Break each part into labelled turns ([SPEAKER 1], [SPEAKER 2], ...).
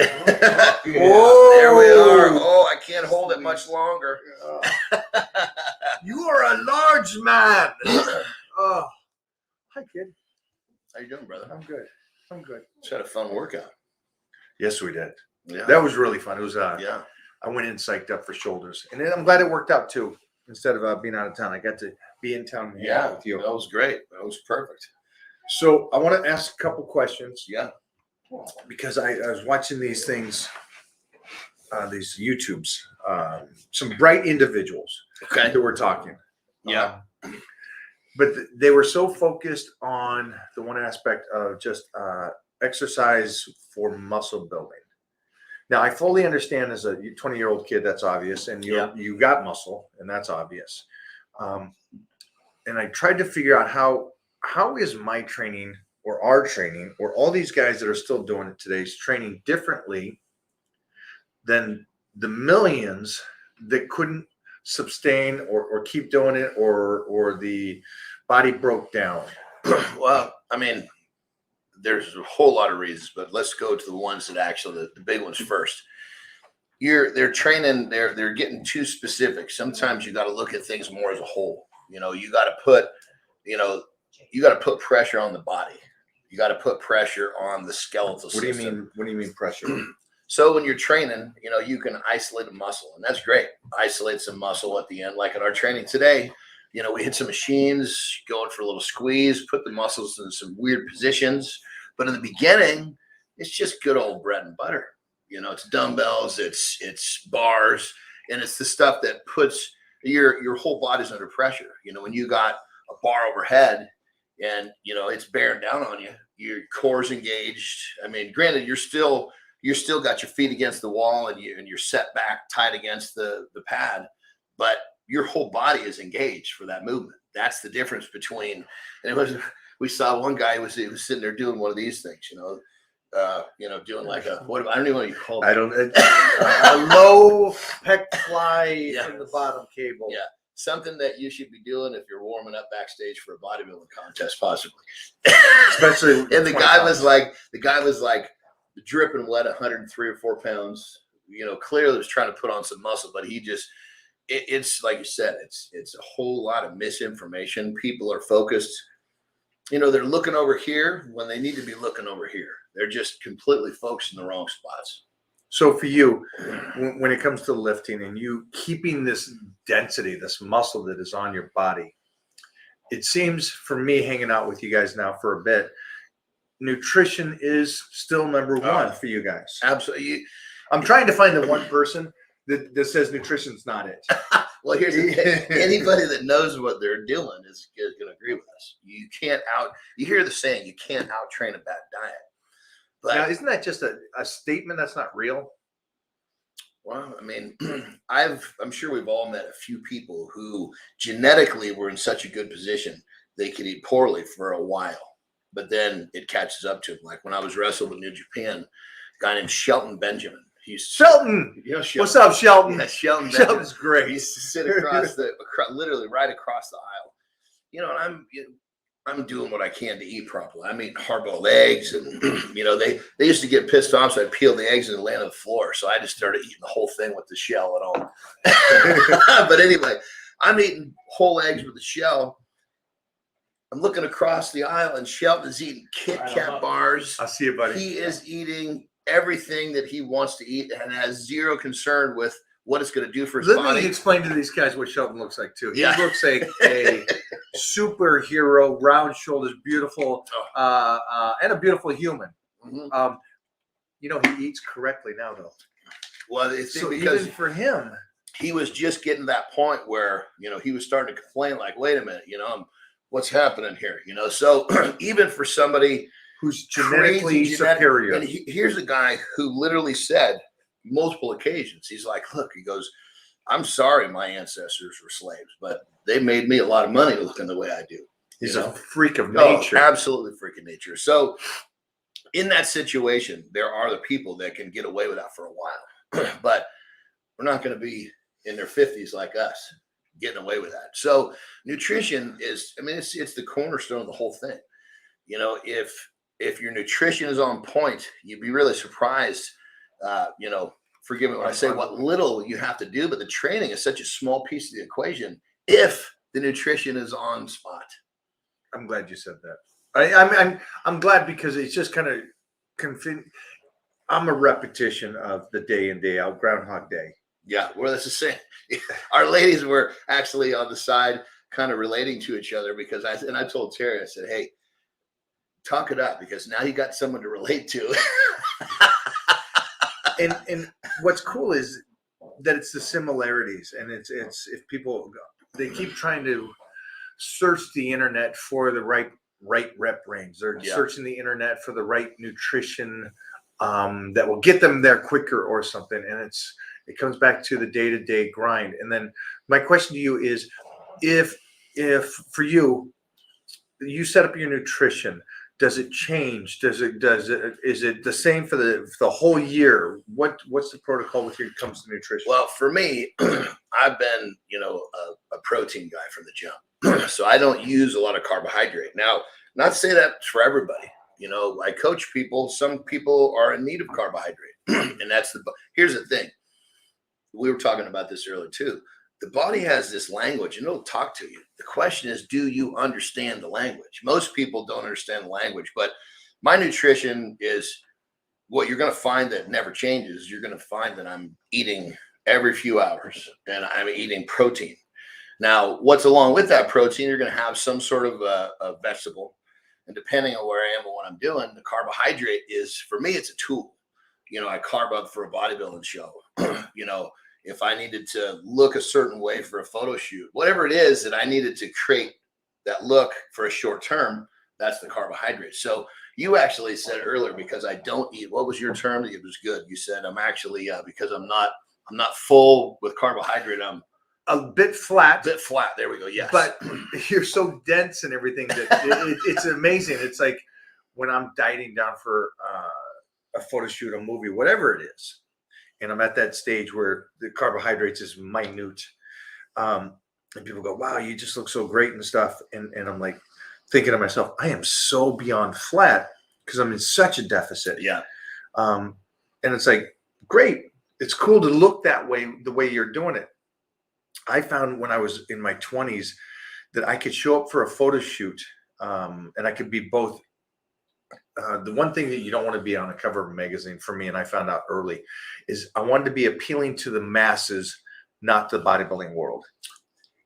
[SPEAKER 1] Yeah,
[SPEAKER 2] Oh.
[SPEAKER 1] there we are. Oh, I can't hold it much longer.
[SPEAKER 2] You are a large man. Oh, hi, kid.
[SPEAKER 1] How you doing, brother?
[SPEAKER 2] I'm good.
[SPEAKER 1] Just had a fun workout.
[SPEAKER 2] Yes, we did.
[SPEAKER 1] Yeah.
[SPEAKER 2] That was really fun. It was.
[SPEAKER 1] Yeah.
[SPEAKER 2] I went in psyched up for shoulders, and I'm glad it worked out too. Instead of being out of town, I got to be in town and hang out with you.
[SPEAKER 1] That was great. That was perfect.
[SPEAKER 2] So I want to ask a couple questions.
[SPEAKER 1] Yeah.
[SPEAKER 2] Because I was watching these things, these YouTubes, some bright individuals
[SPEAKER 1] Okay.
[SPEAKER 2] that were talking.
[SPEAKER 1] Yeah.
[SPEAKER 2] But they were so focused on the one aspect of just exercise for muscle building. Now, I fully understand as a 20-year-old kid, that's obvious, and you got muscle, and that's obvious. And I tried to figure out how is my training or our training or all these guys that are still doing it today's training differently than the millions that couldn't sustain or keep doing it or the body broke down.
[SPEAKER 1] Well, I mean, there's a whole lot of reasons, but let's go to the ones that actually the big ones first. They're training, they're getting too specific. Sometimes you got to look at things more as a whole. You got to put pressure on the body. You got to put pressure on the skeletal system.
[SPEAKER 2] What do you mean pressure?
[SPEAKER 1] So when you're training, you can isolate a muscle, and that's great. Isolate some muscle at the end, like in our training today. We hit some machines, going for a little squeeze, put the muscles in some weird positions. But in the beginning, it's just good old bread and butter. It's dumbbells, it's bars, and it's the stuff that puts your whole body's under pressure. When you got a bar overhead and it's bearing down on you, your core's engaged. I mean, granted, you're still got your feet against the wall and you're set back tight against the pad, but your whole body is engaged for that movement. That's the difference between. And we saw one guy he was sitting there doing one of these things, doing like I don't even know what you call it.
[SPEAKER 2] I don't. A low pec fly in the bottom cable.
[SPEAKER 1] Yeah. Something that you should be doing if you're warming up backstage for a bodybuilding contest, possibly.
[SPEAKER 2] Especially.
[SPEAKER 1] And the guy was like dripping wet, 103 or 4 pounds. Clearly was trying to put on some muscle, but he just, it's like you said, it's a whole lot of misinformation. People are focused. They're looking over here when they need to be looking over here. They're just completely focused in the wrong spots.
[SPEAKER 2] So for you, when it comes to lifting and you keeping this density, this muscle that is on your body, it seems for me hanging out with you guys now for a bit, nutrition is still number one for you guys.
[SPEAKER 1] Absolutely.
[SPEAKER 2] I'm trying to find the one person that says nutrition's not it.
[SPEAKER 1] Well, here's the thing. Anybody that knows what they're doing is going to agree with us. You hear the saying, you can't out-train a bad diet. But
[SPEAKER 2] now, isn't that just a statement that's not real?
[SPEAKER 1] Well, I mean, I'm sure we've all met a few people who genetically were in such a good position they could eat poorly for a while, but then it catches up to them. Like when I was wrestling with New Japan, a guy named Shelton Benjamin.
[SPEAKER 2] Shelton.
[SPEAKER 1] Shelton.
[SPEAKER 2] What's up, Shelton?
[SPEAKER 1] Yeah, Shelton.
[SPEAKER 2] Shelton's great.
[SPEAKER 1] He used to sit literally right across the aisle. And I'm doing what I can to eat properly. I'm eating hard-boiled eggs, and they used to get pissed off, so I'd peel the eggs and land on the floor. So I just started eating the whole thing with the shell and all. But anyway, I'm eating whole eggs with the shell. I'm looking across the aisle, and Shelton is eating Kit Kat bars.
[SPEAKER 2] I see you, buddy.
[SPEAKER 1] He is eating everything that he wants to eat and has zero concern with what it's going to do for his body.
[SPEAKER 2] Let me explain to these guys what Shelton looks like, too. He
[SPEAKER 1] Yeah.
[SPEAKER 2] looks like a superhero, round shoulders, beautiful, and a beautiful human.
[SPEAKER 1] Mm-hmm.
[SPEAKER 2] He eats correctly now, though.
[SPEAKER 1] Well,
[SPEAKER 2] So
[SPEAKER 1] because
[SPEAKER 2] even for him,
[SPEAKER 1] he was just getting to that point where, he was starting to complain, like, wait a minute, what's happening here? So even for somebody
[SPEAKER 2] who's genetically superior.
[SPEAKER 1] And here's a guy who literally said multiple occasions, he's like, look, he goes, I'm sorry my ancestors were slaves, but they made me a lot of money looking the way I do.
[SPEAKER 2] He's a freak of nature.
[SPEAKER 1] Absolutely freak of nature. So in that situation, there are the people that can get away with that for a while, but we're not going to be in their 50s like us getting away with that. So nutrition is, it's the cornerstone of the whole thing. If your nutrition is on point, you'd be really surprised Forgive me when I say what little you have to do, but the training is such a small piece of the equation if the nutrition is on spot.
[SPEAKER 2] I'm glad you said that. I'm glad because it's just kind of I'm a repetition of the day in, day out, Groundhog Day.
[SPEAKER 1] Yeah, well, that's the same. Our ladies were actually on the side kind of relating to each other because I told Terry, I said, hey, talk it up because now you got someone to relate to.
[SPEAKER 2] and what's cool is that it's the similarities, and it's if people they keep trying to search the internet for the right rep range. They're searching the internet for the right nutrition that will get them there quicker or something, and it comes back to the day-to-day grind. And then my question to you is, if for you set up your nutrition, does it change? Is it the same for the whole year? What's the protocol when it comes to nutrition?
[SPEAKER 1] Well, for me, I've been, a protein guy from the jump. So I don't use a lot of carbohydrate. Now, not to say that for everybody. I coach people. Some people are in need of carbohydrate. And here's the thing. We were talking about this earlier too. The body has this language and it'll talk to you. The question is, do you understand the language? Most people don't understand the language, but my nutrition is what you're going to find that never changes. You're going to find that I'm eating every few hours and I'm eating protein. Now, what's along with that protein, you're going to have some sort of a vegetable. And depending on where I am and what I'm doing, the carbohydrate is, for me, it's a tool. I carb up for a bodybuilding show. If I needed to look a certain way for a photo shoot, whatever it is that I needed to create that look for a short term, that's the carbohydrate. So you actually said earlier, because I don't eat, what was your term? It was good. You said I'm actually, because I'm not full with carbohydrate. I'm
[SPEAKER 2] a bit flat.
[SPEAKER 1] There we go. Yes.
[SPEAKER 2] But you're so dense and everything that it's amazing. It's like when I'm dieting down for a photo shoot, a movie, whatever it is. And I'm at that stage where the carbohydrates is minute. And people go, wow, you just look so great and stuff. And I'm like thinking to myself, I am so beyond flat because I'm in such a deficit.
[SPEAKER 1] Yeah.
[SPEAKER 2] And it's like, great. It's cool to look that way, the way you're doing it. I found when I was in my 20s that I could show up for a photo shoot and I could be both. The one thing that you don't want to be on a cover of a magazine for me, and I found out early, is I wanted to be appealing to the masses, not the bodybuilding world.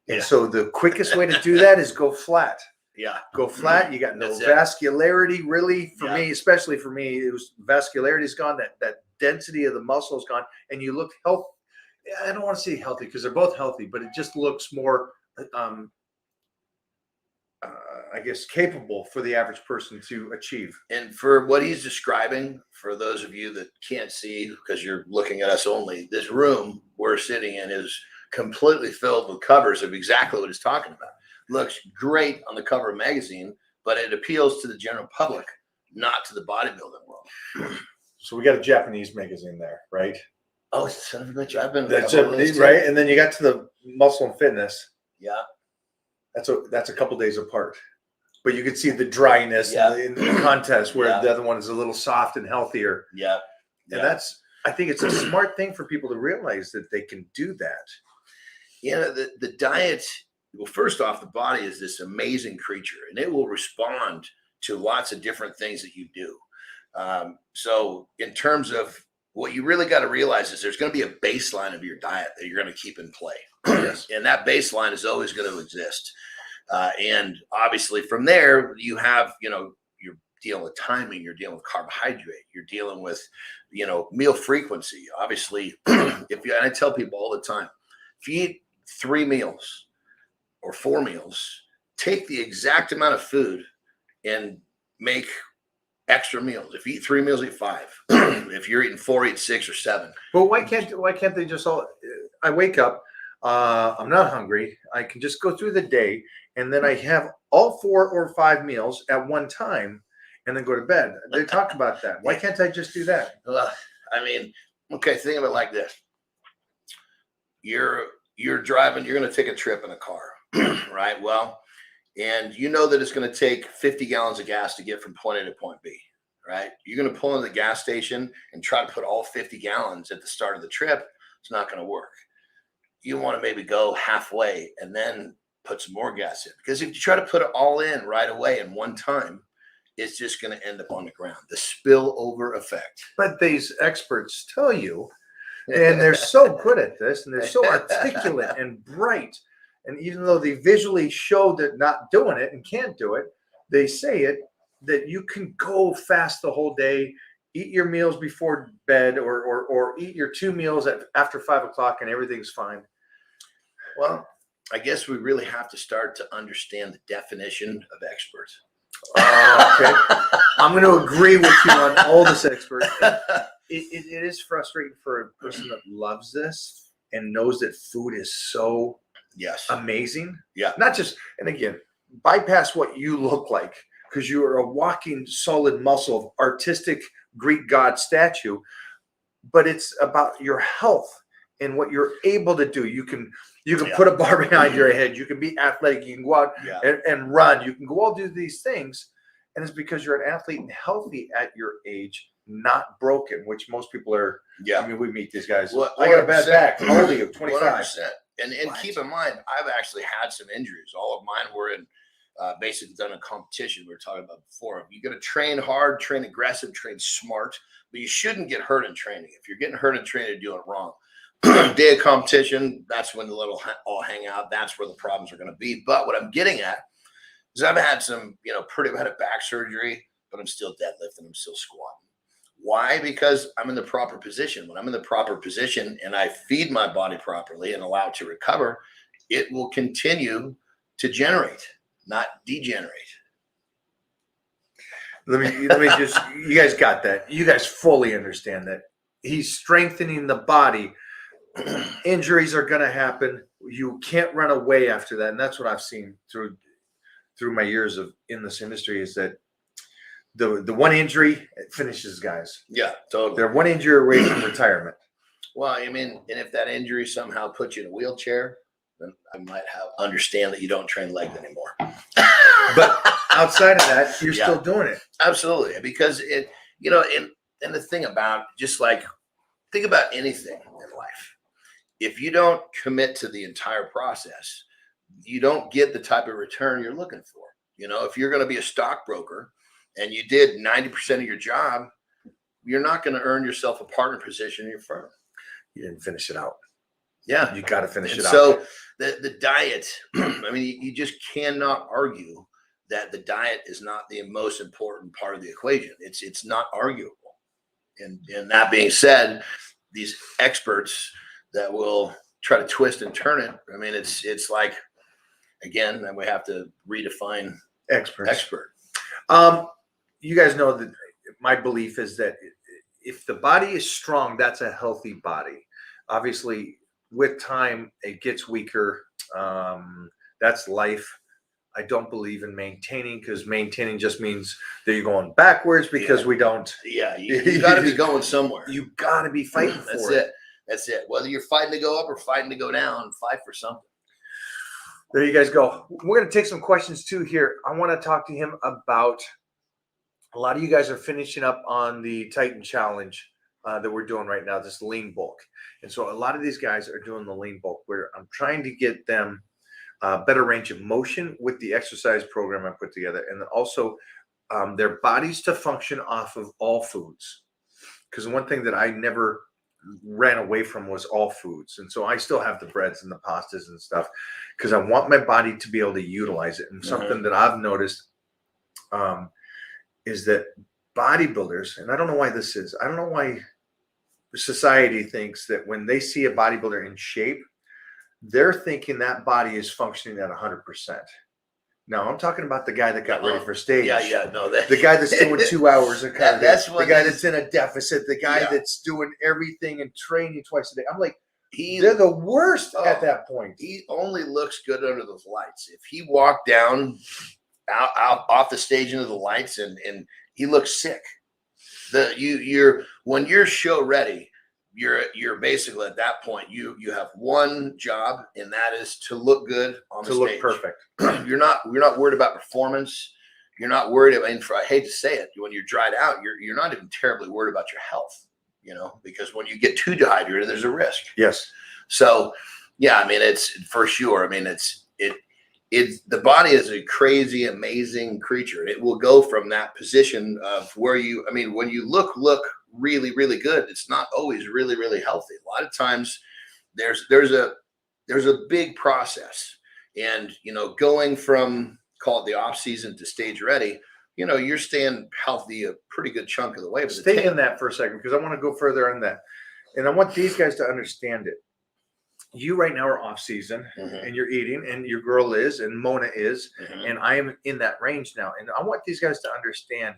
[SPEAKER 2] And so the quickest way to do that is go flat.
[SPEAKER 1] Yeah.
[SPEAKER 2] Go flat. You got no vascularity really for me, especially for me, it was vascularity is gone. That density of the muscle is gone. And you look healthy. I don't want to say healthy because they're both healthy, but it just looks more, I guess, capable for the average person to achieve.
[SPEAKER 1] And for what he's describing, for those of you that can't see because you're looking at us only, this room we're sitting in is completely filled with covers of exactly what he's talking about. Looks great on the cover of a magazine, but it appeals to the general public, not to the bodybuilding world.
[SPEAKER 2] So we got a Japanese magazine there, right?
[SPEAKER 1] Oh, son of a bitch! I've been
[SPEAKER 2] that's Japanese, right? And then you got to the Muscle and Fitness.
[SPEAKER 1] Yeah,
[SPEAKER 2] that's a couple days apart, but you could see the dryness in the contest where the other one is a little soft and healthier.
[SPEAKER 1] Yeah,
[SPEAKER 2] and I think it's a smart thing for people to realize that they can do that.
[SPEAKER 1] The diet. Well, first off, the body is this amazing creature, and it will respond to lots of different things that you do. So, in terms of what you really got to realize is there's going to be a baseline of your diet that you're going to keep in play.
[SPEAKER 2] Yes.
[SPEAKER 1] And that baseline is always going to exist. And obviously from there, you have, you're dealing with timing, you're dealing with carbohydrate, you're dealing with, meal frequency. Obviously, and I tell people all the time, if you eat 3 meals or 4 meals, take the exact amount of food and make extra meals. If you eat 3 meals, eat 5. If you're eating 4, eat 6 or 7.
[SPEAKER 2] But why can't they just all? I wake up, I'm not hungry. I can just go through the day, and then I have all 4 or 5 meals at one time, and then go to bed. They talk about that. Why can't I just do that?
[SPEAKER 1] Well, okay, think of it like this: you're driving, you're going to take a trip in a car, right? Well. And you know that it's going to take 50 gallons of gas to get from point A to point B, right? You're going to pull into the gas station and try to put all 50 gallons at the start of the trip. It's not going to work. You want to maybe go halfway and then put some more gas in, because if you try to put it all in right away in one time, it's just going to end up on the ground. The spillover effect.
[SPEAKER 2] But these experts tell you, and they're so good at this, and they're so articulate and bright. And even though they visually show that not doing it and can't do it, they say it, that you can go fast the whole day, eat your meals before bed, or eat your 2 meals after 5 o'clock, and everything's fine.
[SPEAKER 1] Well, I guess we really have to start to understand the definition of expert.
[SPEAKER 2] Okay. I'm going to agree with you on all this, expert. It is frustrating for a person that loves this and knows that food is so amazing.
[SPEAKER 1] Yeah.
[SPEAKER 2] Not just, and again, bypass what you look like, because you are a walking solid muscle of artistic Greek god statue, but it's about your health and what you're able to do. You can put a bar behind your head. You can be athletic. You can go out and run. You can go all do these things. And it's because you're an athlete and healthy at your age, not broken, which most people are.
[SPEAKER 1] Yeah.
[SPEAKER 2] I mean, we meet these guys.
[SPEAKER 1] Well,
[SPEAKER 2] I got a bad back. How old are you? 25.
[SPEAKER 1] 100%. And keep in mind, I've actually had some injuries. All of mine were in basically done a competition we were talking about before. You got to train hard, train aggressive, train smart, but you shouldn't get hurt in training. If you're getting hurt in training, you're doing it wrong. Day of competition, that's when the little all hang out. That's where the problems are going to be. But what I'm getting at is I've had some, pretty bad back surgery, but I'm still deadlifting. I'm still squatting. Why? Because I'm in the proper position. When I'm in the proper position and I feed my body properly and allow it to recover, it will continue to generate, not degenerate.
[SPEAKER 2] Let me just, you guys got that. You guys fully understand that. He's strengthening the body. Injuries are going to happen. You can't run away after that. And that's what I've seen through my years in this industry, is that the one injury finishes guys.
[SPEAKER 1] Yeah, totally.
[SPEAKER 2] They're one injury away from retirement.
[SPEAKER 1] Well, I mean, and if that injury somehow puts you in a wheelchair, then I might understand that you don't train legs anymore.
[SPEAKER 2] But outside of that, you're still doing it.
[SPEAKER 1] Absolutely. Because and the thing about, just like, think about anything in life. If you don't commit to the entire process, you don't get the type of return you're looking for. If you're going to be a stockbroker and you did 90% of your job, you're not going to earn yourself a partner position in your firm.
[SPEAKER 2] You didn't finish it out.
[SPEAKER 1] Yeah.
[SPEAKER 2] You got to finish it out.
[SPEAKER 1] So the diet, I mean, you just cannot argue that the diet is not the most important part of the equation. It's not arguable. And that being said, these experts that will try to twist and turn it, I mean, it's like, again, we have to redefine expert.
[SPEAKER 2] You guys know that my belief is that if the body is strong, that's a healthy body. Obviously, with time, it gets weaker. That's life. I don't believe in maintaining, because maintaining just means that you're going backwards, because we don't.
[SPEAKER 1] Yeah, you got to be going somewhere.
[SPEAKER 2] You got to be fighting for it.
[SPEAKER 1] That's it. Whether you're fighting to go up or fighting to go down, fight for something.
[SPEAKER 2] There you guys go. We're going to take some questions too here. I want to talk to him about, a lot of you guys are finishing up on the Titan Challenge that we're doing right now, this lean bulk. And so a lot of these guys are doing the lean bulk, where I'm trying to get them better range of motion with the exercise program I put together, and then also their bodies to function off of all foods. Because one thing that I never ran away from was all foods. And so I still have the breads and the pastas and stuff, because I want my body to be able to utilize it. And something that I've noticed is that bodybuilders, and I don't know why this is, I don't know why society thinks that when they see a bodybuilder in shape, they're thinking that body is functioning at 100%. Now, I'm talking about the guy that got ready for stage. The guy that's doing 2 hours of cardio. The guy that's in a deficit. The guy that's doing everything and training twice a day. I'm like, they're the worst at that point.
[SPEAKER 1] He only looks good under those lights. If he walked down out off the stage into the lights, and he looks sick. When you're show ready, you're basically at that point, you have one job, and that is to look good on the stage.
[SPEAKER 2] To look perfect.
[SPEAKER 1] We're not worried about performance. you're not worried. I mean, I hate to say it, when you're dried out, you're not even terribly worried about your health, because when you get too dehydrated, there's a risk.
[SPEAKER 2] Yes.
[SPEAKER 1] So, yeah, I mean, it's for sure. I mean, the body is a crazy, amazing creature. It will go from that position of where when you look really, really good, it's not always really, really healthy. A lot of times there's a big process, and, going from, call it the off season to stage ready, you're staying healthy a pretty good chunk of the way. But
[SPEAKER 2] stay in that for a second, because I want to go further on that. And I want these guys to understand it. You right now are off season, and you're eating, and your girl is, and Mona is, and I am in that range now. And I want these guys to understand,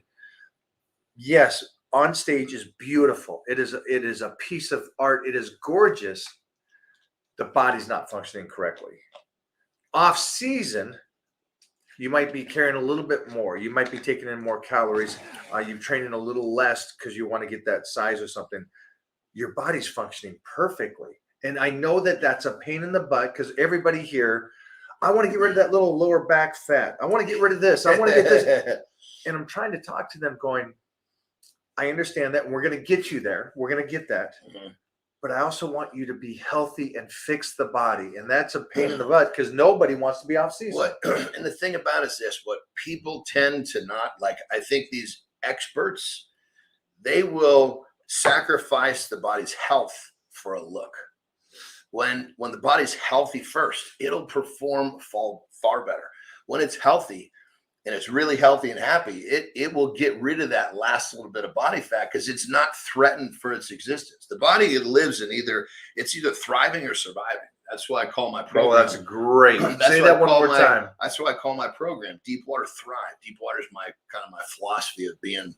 [SPEAKER 2] yes, on stage is beautiful. It is a piece of art. It is gorgeous. The body's not functioning correctly. Off season, you might be carrying a little bit more. You might be taking in more calories. You're training a little less because you want to get that size or something. Your body's functioning perfectly. And I know that that's a pain in the butt, because everybody here, I want to get rid of that little lower back fat. I want to get rid of this. I want to get this. And I'm trying to talk to them going, I understand that. And we're going to get you there. We're going to get that. But I also want you to be healthy and fix the body. And that's a pain in the butt, because nobody wants to be off season.
[SPEAKER 1] And the thing about it is this, what people tend to not like, I think these experts, they will sacrifice the body's health for a look. When the body's healthy first, it'll perform far better. When it's healthy, and it's really healthy and happy, it will get rid of that last little bit of body fat, because it's not threatened for its existence. The body, it lives in either thriving or surviving. That's why I call my program.
[SPEAKER 2] Oh, that's great. Say that one more time.
[SPEAKER 1] That's why I call my program Deep Water Thrive. Deep water is my philosophy of being,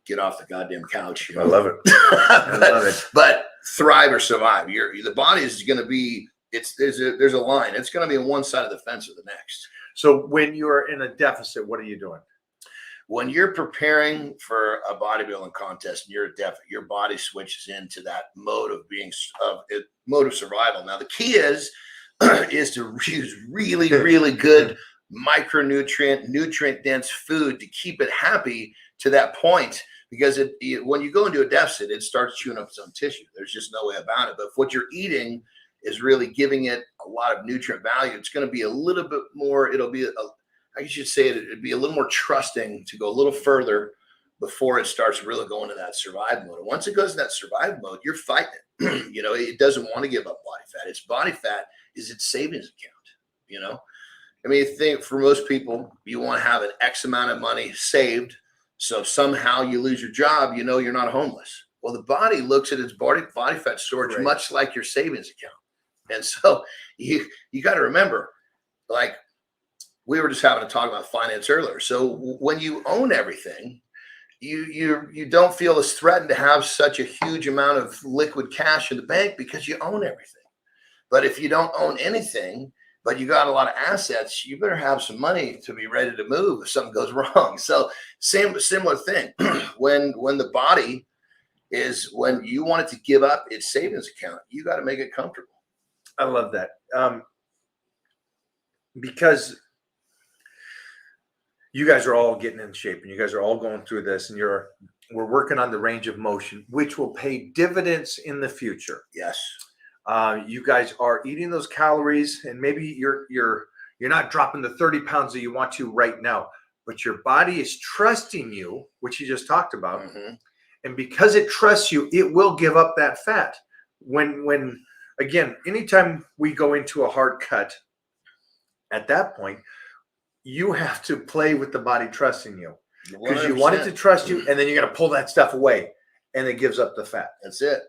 [SPEAKER 1] get off the goddamn couch.
[SPEAKER 2] I love it. I love it.
[SPEAKER 1] But thrive or survive. The body is going to be. There's a line. It's going to be on one side of the fence or the next.
[SPEAKER 2] So when you're in a deficit, what are you doing?
[SPEAKER 1] When you're preparing for a bodybuilding contest and you're a deficit, your body switches into that mode of survival. Now the key is to use really, really good micronutrient, nutrient dense food to keep it happy to that point. Because when you go into a deficit, it starts chewing up its own tissue. There's just no way about it. But if what you're eating is really giving it a lot of nutrient value, it's going to be a little bit more, it'd be a little more trusting to go a little further before it starts really going to that survive mode. And once it goes in that survive mode, you're fighting it. It doesn't want to give up body fat. Its body fat is its savings account. I mean, I think for most people, you want to have an X amount of money saved. So if somehow you lose your job, you're not homeless. Well, the body looks at its body fat storage much like your savings account. And so you got to remember, like we were just having a talk about finance earlier. So when you own everything, you don't feel as threatened to have such a huge amount of liquid cash in the bank, because you own everything. But if you don't own anything, but you got a lot of assets, you better have some money to be ready to move if something goes wrong. So similar thing. when the body is, when you want it to give up its savings account, you got to make it comfortable.
[SPEAKER 2] I love that. Because you guys are all getting in shape, and you guys are all going through this, and we're working on the range of motion, which will pay dividends in the future.
[SPEAKER 1] Yes.
[SPEAKER 2] You guys are eating those calories, and maybe you're not dropping the 30 pounds that you want to right now, but your body is trusting you, which you just talked about. And because it trusts you, it will give up that fat. When again, anytime we go into a hard cut, at that point, you have to play with the body trusting you, because you want it to trust you, and then you got to pull that stuff away, and it gives up the fat.
[SPEAKER 1] That's it.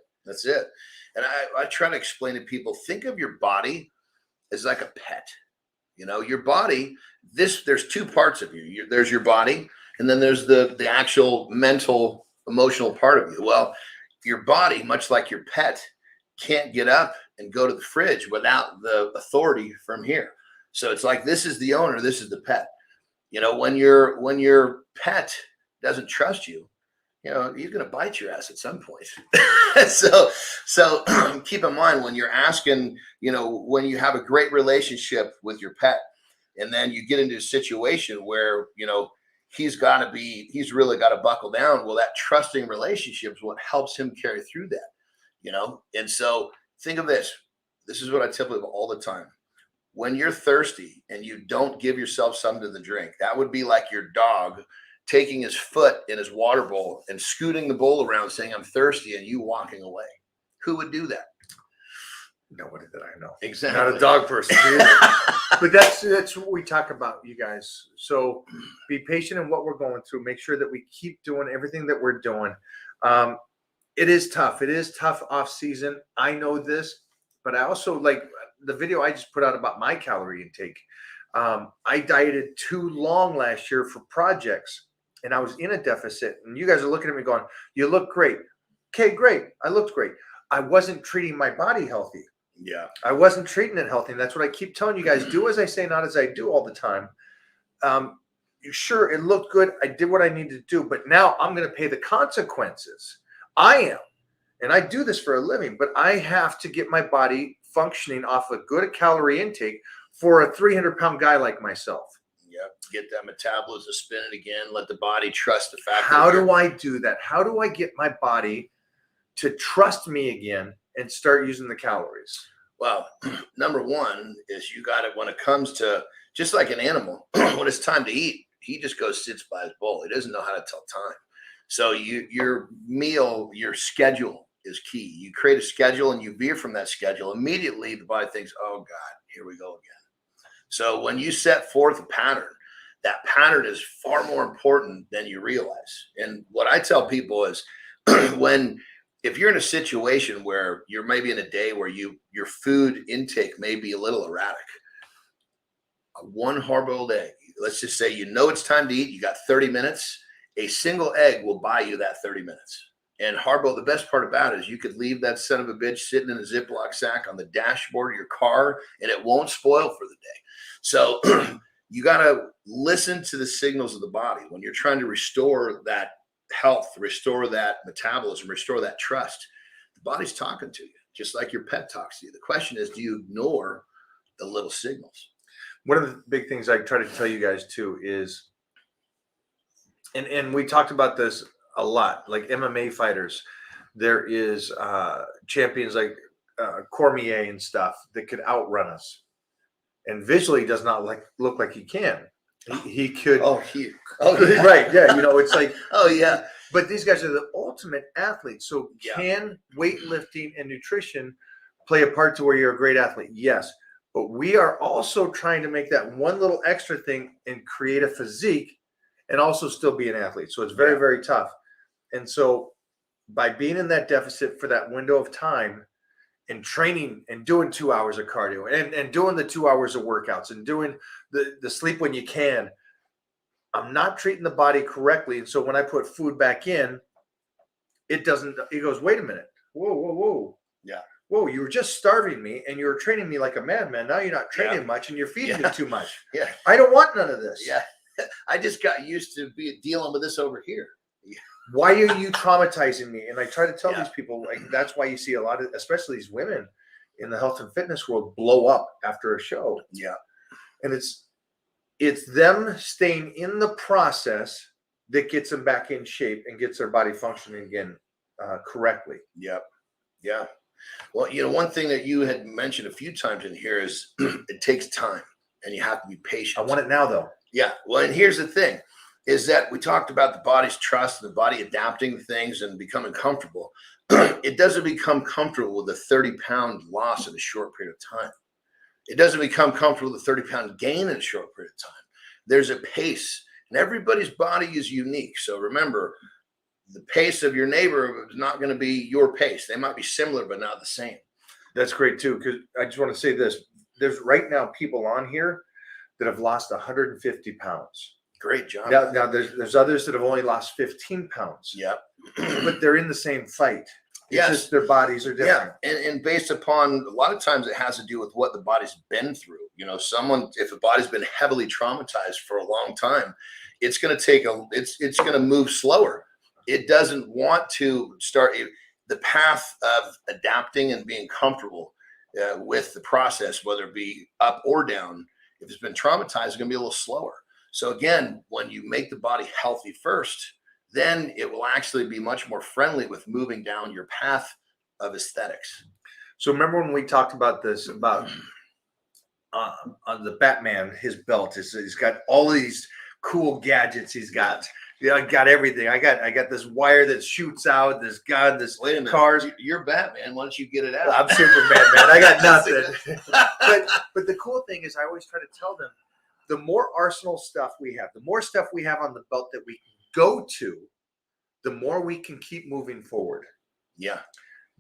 [SPEAKER 1] And I try to explain to people, think of your body as like a pet. Your body, there's two parts of you. There's your body, and then there's the actual mental, emotional part of you. Well, your body, much like your pet, can't get up and go to the fridge without the authority from here. So it's like, this is the owner, this is the pet. When your pet doesn't trust you, he's going to bite your ass at some point. So keep in mind, when you're asking, when you have a great relationship with your pet, And then you get into a situation where, he's really got to buckle down. Well, that trusting relationship is what helps him carry through that. And so think of this. This is what I tell people all the time. When you're thirsty and you don't give yourself something to drink, that would be like your dog taking his foot in his water bowl and scooting the bowl around saying, I'm thirsty, and you walking away. Who would do that?
[SPEAKER 2] Nobody that I know.
[SPEAKER 1] Exactly.
[SPEAKER 2] Not a dog person. But that's what we talk about, you guys. So be patient in what we're going through. Make sure that we keep doing everything that we're doing. It is tough. It is tough off season. I know this, but I also like the video I just put out about my calorie intake. I dieted too long last year for projects, and I was in a deficit. And you guys are looking at me going, you look great. Okay, great. I looked great. I wasn't treating my body healthy.
[SPEAKER 1] Yeah.
[SPEAKER 2] I wasn't treating it healthy. And that's what I keep telling you guys. Do as I say, not as I do all the time. Sure, it looked good. I did what I needed to do, but now I'm going to pay the consequences. I am. And I do this for a living, but I have to get my body functioning off a good calorie intake for a 300-pound guy like myself.
[SPEAKER 1] Yep. Get that metabolism spinning again. Let the body trust the fact.
[SPEAKER 2] How do I do that? How do I get my body to trust me again and start using the calories?
[SPEAKER 1] Well, number one is you got it when it comes to, just like an animal, when it's time to eat, he just goes, sits by his bowl. He doesn't know how to tell time. So your meal, your schedule is key. You create a schedule and you veer from that schedule. Immediately the body thinks, oh God, here we go again. So when you set forth a pattern, that pattern is far more important than you realize. And what I tell people is if you're in a situation where you're maybe in a day where your food intake may be a little erratic, one hard-boiled egg, let's just say it's time to eat, you got 30 minutes, a single egg will buy you that 30 minutes. And hard-boiled, the best part about it is you could leave that son of a bitch sitting in a Ziploc sack on the dashboard of your car, and it won't spoil for the day. So you got to listen to the signals of the body when you're trying to restore that health, restore that metabolism, restore that trust. The body's talking to you, just like your pet talks to you. The question is, do you ignore the little signals?
[SPEAKER 2] One of the big things I try to tell you guys too is, and we talked about this a lot, like MMA fighters, there is champions like Cormier and stuff that could outrun us, and visually does not look like he can. He could.
[SPEAKER 1] Yeah.
[SPEAKER 2] Right. Yeah. It's like,
[SPEAKER 1] oh yeah.
[SPEAKER 2] But these guys are the ultimate athletes. So can weightlifting and nutrition play a part to where you're a great athlete? Yes. But we are also trying to make that one little extra thing and create a physique and also still be an athlete. So it's very, very tough. And so by being in that deficit for that window of time and training and doing 2 hours of cardio and doing the 2 hours of workouts and doing the sleep when you can, I'm not treating the body correctly. And so when I put food back in, it goes, wait a minute. Whoa.
[SPEAKER 1] Yeah.
[SPEAKER 2] Whoa, you were just starving me and you were training me like a madman. Now you're not training much and you're feeding me too much.
[SPEAKER 1] Yeah.
[SPEAKER 2] I don't want none of this.
[SPEAKER 1] Yeah. I just got used to dealing with this over here. Yeah.
[SPEAKER 2] Why are you traumatizing me? And I try to tell these people, like, that's why you see a lot of, especially these women in the health and fitness world, blow up after a show.
[SPEAKER 1] Yeah.
[SPEAKER 2] And it's them staying in the process that gets them back in shape and gets their body functioning again correctly.
[SPEAKER 1] Yep. Yeah. Well, one thing that you had mentioned a few times in here is it takes time and you have to be patient.
[SPEAKER 2] I want it now, though.
[SPEAKER 1] Yeah. Well, and here's the thing is that we talked about the body's trust, the body adapting to things and becoming comfortable. It doesn't become comfortable with a 30-pound loss in a short period of time. It doesn't become comfortable with a 30-pound gain in a short period of time. There's a pace, and everybody's body is unique. So remember, the pace of your neighbor is not going to be your pace. They might be similar, but not the same.
[SPEAKER 2] That's great, too, because I just want to say this. There's right now people on here that have lost 150 pounds.
[SPEAKER 1] Great job.
[SPEAKER 2] Now there's others that have only lost 15 pounds.
[SPEAKER 1] Yep.
[SPEAKER 2] But they're in the same fight. It's just their bodies are different.
[SPEAKER 1] Yeah. And based upon, a lot of times it has to do with what the body's been through. If a body's been heavily traumatized for a long time, it's going to it's going to move slower. It doesn't want to start the path of adapting and being comfortable with the process, whether it be up or down. If it's been traumatized, it's going to be a little slower. So again, when you make the body healthy first, then it will actually be much more friendly with moving down your path of aesthetics.
[SPEAKER 2] So remember when we talked about this, about on the Batman, his belt, he's got all these cool gadgets. He's got, I got everything. I got this wire that shoots out, this gun, this
[SPEAKER 1] Wait a minute,
[SPEAKER 2] cars.
[SPEAKER 1] You're Batman. Why don't you get it out?
[SPEAKER 2] I'm Superman, man. I got nothing. but the cool thing is, I always try to tell them, the more arsenal stuff we have, the more stuff we have on the belt that we can go to, the more we can keep moving forward.
[SPEAKER 1] Yeah.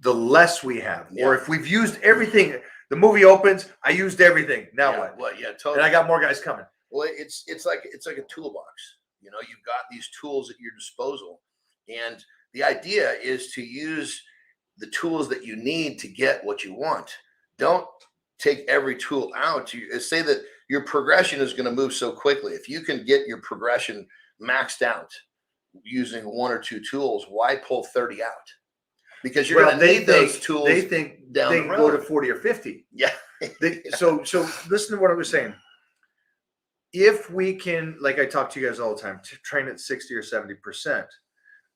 [SPEAKER 2] The less we have,
[SPEAKER 1] Yeah.
[SPEAKER 2] or if we've used everything, the movie opens, I used everything. Now
[SPEAKER 1] Yeah,
[SPEAKER 2] what?
[SPEAKER 1] well, yeah, totally.
[SPEAKER 2] And I got more guys coming.
[SPEAKER 1] Well, it's like a toolbox. You know, you've got these tools at your disposal, and the idea is to use the tools that you need to get what you want. Don't take every tool out. You say that your progression is going to move so quickly. If you can get your progression maxed out using one or two tools, why pull 30 out? Because you're going to need those tools.
[SPEAKER 2] They think
[SPEAKER 1] down
[SPEAKER 2] they
[SPEAKER 1] the
[SPEAKER 2] can go to
[SPEAKER 1] road.
[SPEAKER 2] 40 or 50.
[SPEAKER 1] Yeah.
[SPEAKER 2] So listen to what I was saying. If we can, like I talk to you guys all the time, to train at 60 or 70%,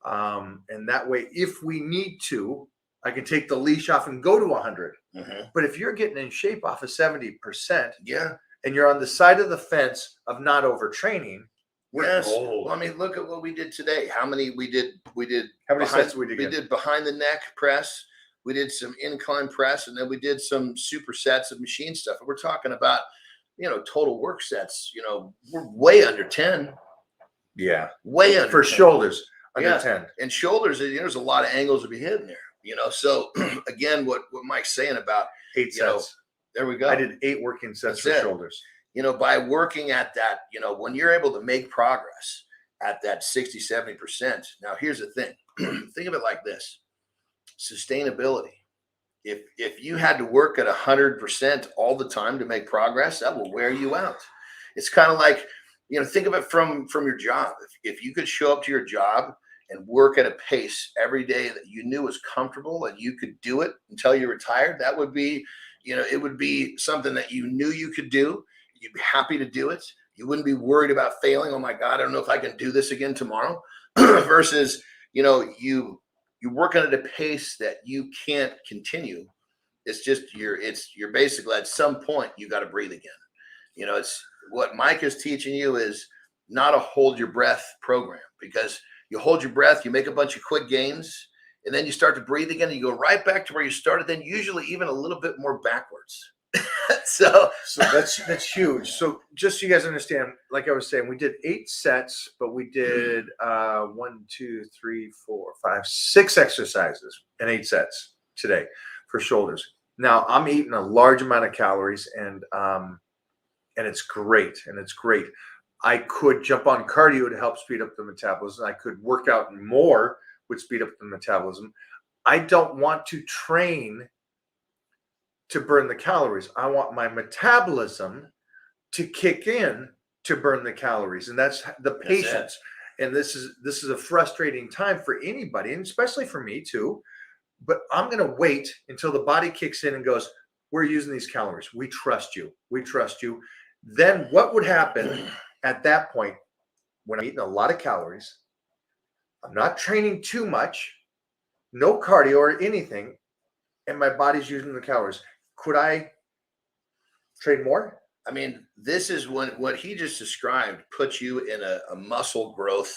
[SPEAKER 2] and that way, if we need to, I can take the leash off and go to 100.
[SPEAKER 1] Mm-hmm.
[SPEAKER 2] But if you're getting in shape off of 70%,
[SPEAKER 1] Yeah,
[SPEAKER 2] and you're on the side of the fence of not overtraining,
[SPEAKER 1] yes.
[SPEAKER 2] gold.
[SPEAKER 1] Well, I mean, look at what we did today. How many we did?
[SPEAKER 2] How many
[SPEAKER 1] behind,
[SPEAKER 2] sets we did?
[SPEAKER 1] We did behind the neck press. We did some incline press, and then we did some supersets of machine stuff. And we're talking about, total work sets. We're way under 10.
[SPEAKER 2] Yeah,
[SPEAKER 1] way under
[SPEAKER 2] for
[SPEAKER 1] 10.
[SPEAKER 2] Shoulders under 10,
[SPEAKER 1] and shoulders. There's a lot of angles to be hitting there. So again, what Mike's saying about
[SPEAKER 2] 8 sets.
[SPEAKER 1] There we go.
[SPEAKER 2] I did 8 working sets for shoulders.
[SPEAKER 1] By working at that, when you're able to make progress at that 60, 70%. Now, here's the thing. Think of it like this. Sustainability. If you had to work at 100% all the time to make progress, that will wear you out. It's kind of like, think of it from your job. If you could show up to your job and work at a pace every day that you knew was comfortable and you could do it until you retired, that would be, it would be something that you knew you could do. You'd be happy to do it. You wouldn't be worried about failing. Oh my God, I don't know if I can do this again tomorrow. Versus, you're working at a pace that you can't continue. It's just you're basically at some point you got to breathe again. It's what Mike is teaching you is not a hold your breath program, because you hold your breath, you make a bunch of quick gains, and then you start to breathe again, and you go right back to where you started, then usually even a little bit more backwards. so
[SPEAKER 2] that's huge. So just so you guys understand, like I was saying, we did 8 sets, but we did 1, 2, 3, 4, 5, 6 exercises in 8 sets today for shoulders. Now I'm eating a large amount of calories, and it's great. I could jump on cardio to help speed up the metabolism. I could work out more, would speed up the metabolism. I don't want to train to burn the calories. I want my metabolism to kick in to burn the calories. And that's the patience. And this is a frustrating time for anybody, and especially for me too. But I'm going to wait until the body kicks in and goes, we're using these calories. We trust you. Then what would happen at that point when I'm eating a lot of calories? I'm not training too much, no cardio or anything, and my body's using the calories. Could I train more?
[SPEAKER 1] I mean, this is what he just described puts you in a muscle growth.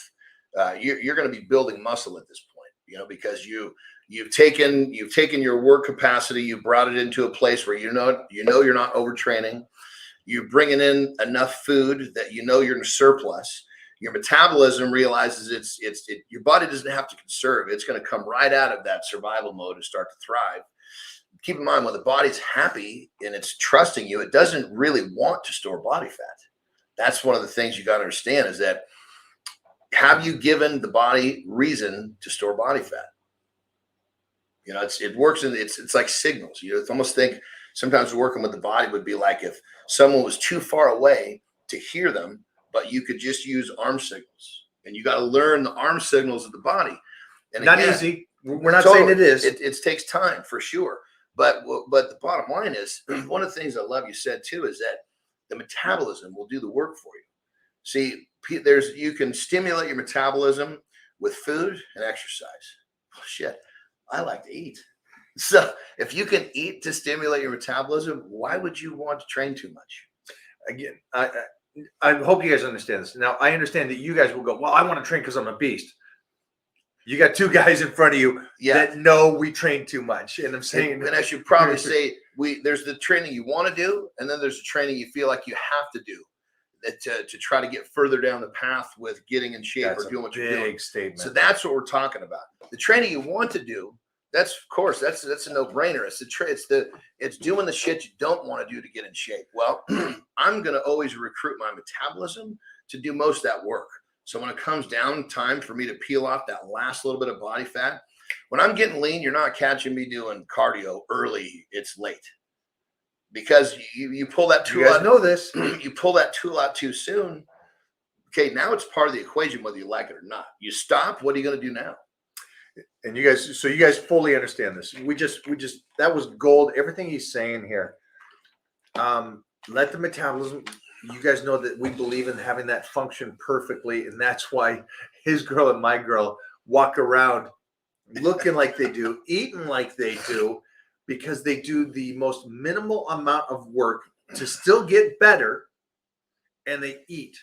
[SPEAKER 1] You're going to be building muscle at this point, because you've taken your work capacity, you brought it into a place where you're not overtraining. You're bringing in enough food that you're in surplus. Your metabolism realizes your body doesn't have to conserve. It's going to come right out of that survival mode and start to thrive. Keep in mind, when the body's happy and it's trusting you, it doesn't really want to store body fat. That's one of the things you got to understand, is that, have you given the body reason to store body fat? It works, and it's like signals. It's almost think sometimes working with the body would be like if someone was too far away to hear them, but you could just use arm signals, and you got to learn the arm signals of the body. And
[SPEAKER 2] not
[SPEAKER 1] again,
[SPEAKER 2] easy. We're not saying it is.
[SPEAKER 1] It takes time for sure. But the bottom line is, one of the things I love you said too is the metabolism will do the work for you. See, you can stimulate your metabolism with food and exercise. Oh, shit, I like to eat. So if you can eat to stimulate your metabolism, why would you want to train too much?
[SPEAKER 2] Again, I hope you guys understand this. Now, I understand that you guys will go, well, I want to train because I'm a beast. You got two guys in front of you that know we train too much. And I'm saying,
[SPEAKER 1] and I should probably say, there's the training you want to do, and then there's the training you feel like you have to do to try to get further down the path with getting in shape or doing what you're doing.
[SPEAKER 2] Big statement.
[SPEAKER 1] So that's what we're talking about. The training you want to do, that's of course that's a no-brainer. It's doing the shit you don't want to do to get in shape. Well, I'm gonna always recruit my metabolism to do most of that work. So when it comes down time for me to peel off that last little bit of body fat, when I'm getting lean, you're not catching me doing cardio early. It's late. Because you pull that tool out.
[SPEAKER 2] You guys know this.
[SPEAKER 1] You pull that tool out too soon. Okay, now it's part of the equation, whether you like it or not. You stop. What are you going to do now?
[SPEAKER 2] And you guys fully understand this. We just that was gold. Everything he's saying here. Let the metabolism. You guys know that we believe in having that function perfectly, and that's why his girl and my girl walk around looking like they do, eating like they do. Because they do the most minimal amount of work to still get better, and they eat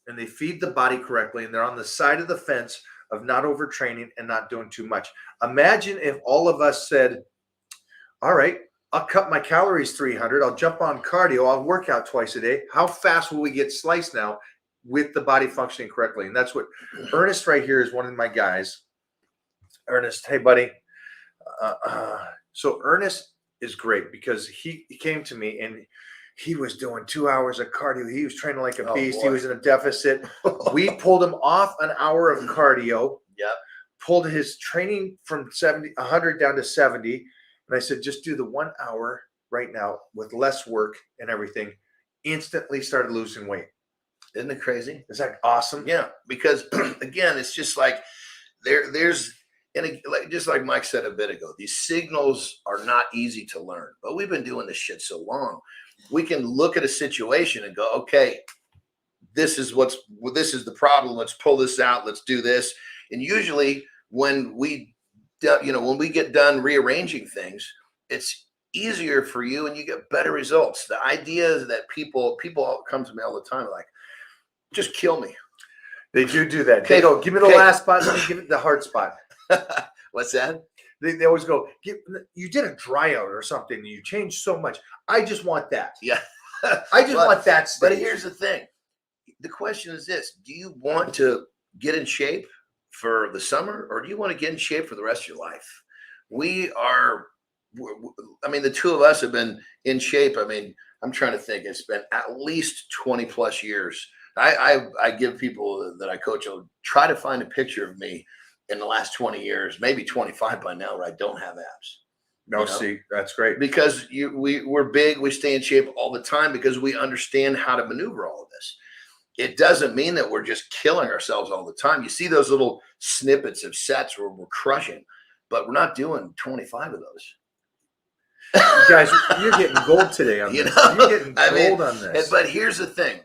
[SPEAKER 2] and they feed the body correctly, and they're on the side of the fence of not overtraining and not doing too much. Imagine if all of us said, all right, I'll cut my calories 300, I'll jump on cardio, I'll work out twice a day. How fast will we get sliced now with the body functioning correctly? And that's what Ernest right here is one of my guys. Ernest, hey buddy. So Ernest is great because he came to me and he was doing 2 hours of cardio. He was training like a beast. He was in a deficit. We pulled him off an hour of cardio.
[SPEAKER 1] Yep.
[SPEAKER 2] Pulled his training from 100 down to 70. And I said, just do the 1 hour right now with less work and everything. Instantly started losing weight.
[SPEAKER 1] Isn't it crazy?
[SPEAKER 2] Is that awesome?
[SPEAKER 1] Yeah, because again, it's just like there's. And just like Mike said a bit ago, these signals are not easy to learn, but we've been doing this shit so long. We can look at a situation and go, okay, this is the problem. Let's pull this out. Let's do this. And usually when we get done rearranging things, it's easier for you and you get better results. The idea is that people come to me all the time like, just kill me.
[SPEAKER 2] They do that. They go, give me the last spot, let me give it the hard spot.
[SPEAKER 1] What's that?
[SPEAKER 2] They always go, you did a dry out or something. And you changed so much. I just want that.
[SPEAKER 1] Yeah.
[SPEAKER 2] I just want that stage.
[SPEAKER 1] But here's the thing. The question is this. Do you want to get in shape for the summer or do you want to get in shape for the rest of your life? The two of us have been in shape. I'm trying to think. It's been at least 20 plus years. I give people that I coach, I'll try to find a picture of me in the last 20 years, maybe 25 by now, where I don't have abs.
[SPEAKER 2] No, see, that's great.
[SPEAKER 1] Because we're big, we stay in shape all the time because we understand how to maneuver all of this. It doesn't mean that we're just killing ourselves all the time. You see those little snippets of sets where we're crushing, but we're not doing 25 of those.
[SPEAKER 2] You guys, you're getting gold today on this. You're getting gold on this.
[SPEAKER 1] But here's the thing.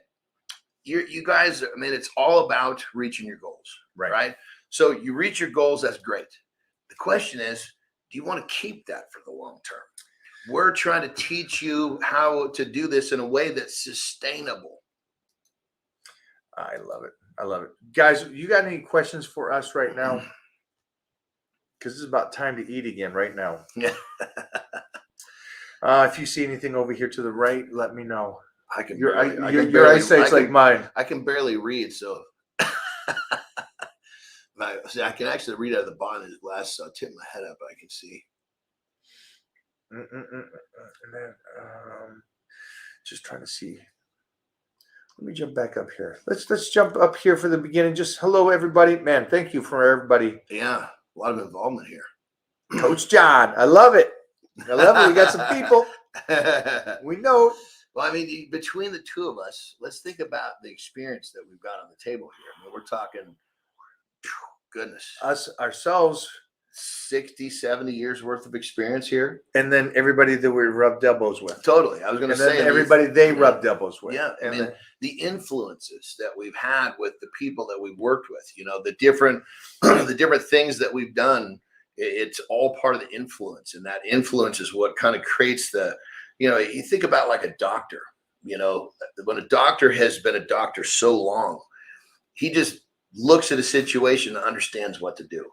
[SPEAKER 1] You guys, it's all about reaching your goals, right? So you reach your goals, that's great. The question is, do you want to keep that for the long term? We're trying to teach you how to do this in a way that's sustainable.
[SPEAKER 2] I love it. I love it. Guys, you got any questions for us right now? Because it's about time to eat again right now.
[SPEAKER 1] Yeah.
[SPEAKER 2] If you see anything over here to the right, let me know. Your eyesight's like mine.
[SPEAKER 1] I can barely read, so I can actually read out of the bottom of his glass. So I'll tip my head up, I can see.
[SPEAKER 2] And then, just trying to see. Let me jump back up here. Let's jump up here for the beginning. Just hello, everybody. Man, thank you for everybody.
[SPEAKER 1] Yeah, a lot of involvement here.
[SPEAKER 2] Coach John, I love it. I love it. We got some people. We know.
[SPEAKER 1] Well, between the two of us, let's think about the experience that we've got on the table here. We're talking, goodness.
[SPEAKER 2] Us, ourselves,
[SPEAKER 1] 60, 70 years worth of experience here.
[SPEAKER 2] And then everybody that we rubbed elbows with.
[SPEAKER 1] Totally. I was going to say,
[SPEAKER 2] everybody they rubbed elbows with.
[SPEAKER 1] Yeah.
[SPEAKER 2] And
[SPEAKER 1] I mean, the influences that we've had with the people that we've worked with, you know, the different, the different things that we've done, it's all part of the influence. And that influence is what kind of creates the, you know, you think about like a doctor, you know, when a doctor has been a doctor so long, he just looks at a situation and understands what to do.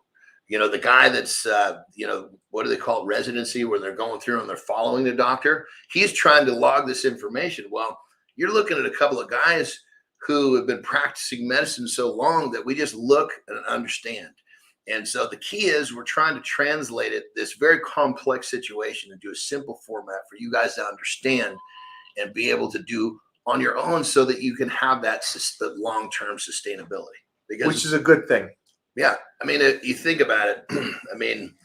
[SPEAKER 1] You know, the guy that's, you know, what do they call it? Residency, where they're going through and they're following the doctor. He's trying to log this information. Well, you're looking at a couple of guys who have been practicing medicine so long that we just look and understand. And so the key is we're trying to translate this very complex situation into a simple format for you guys to understand and be able to do on your own so that you can have that long-term sustainability. Because,
[SPEAKER 2] which is a good thing.
[SPEAKER 1] Yeah. I mean, you think about it. I mean,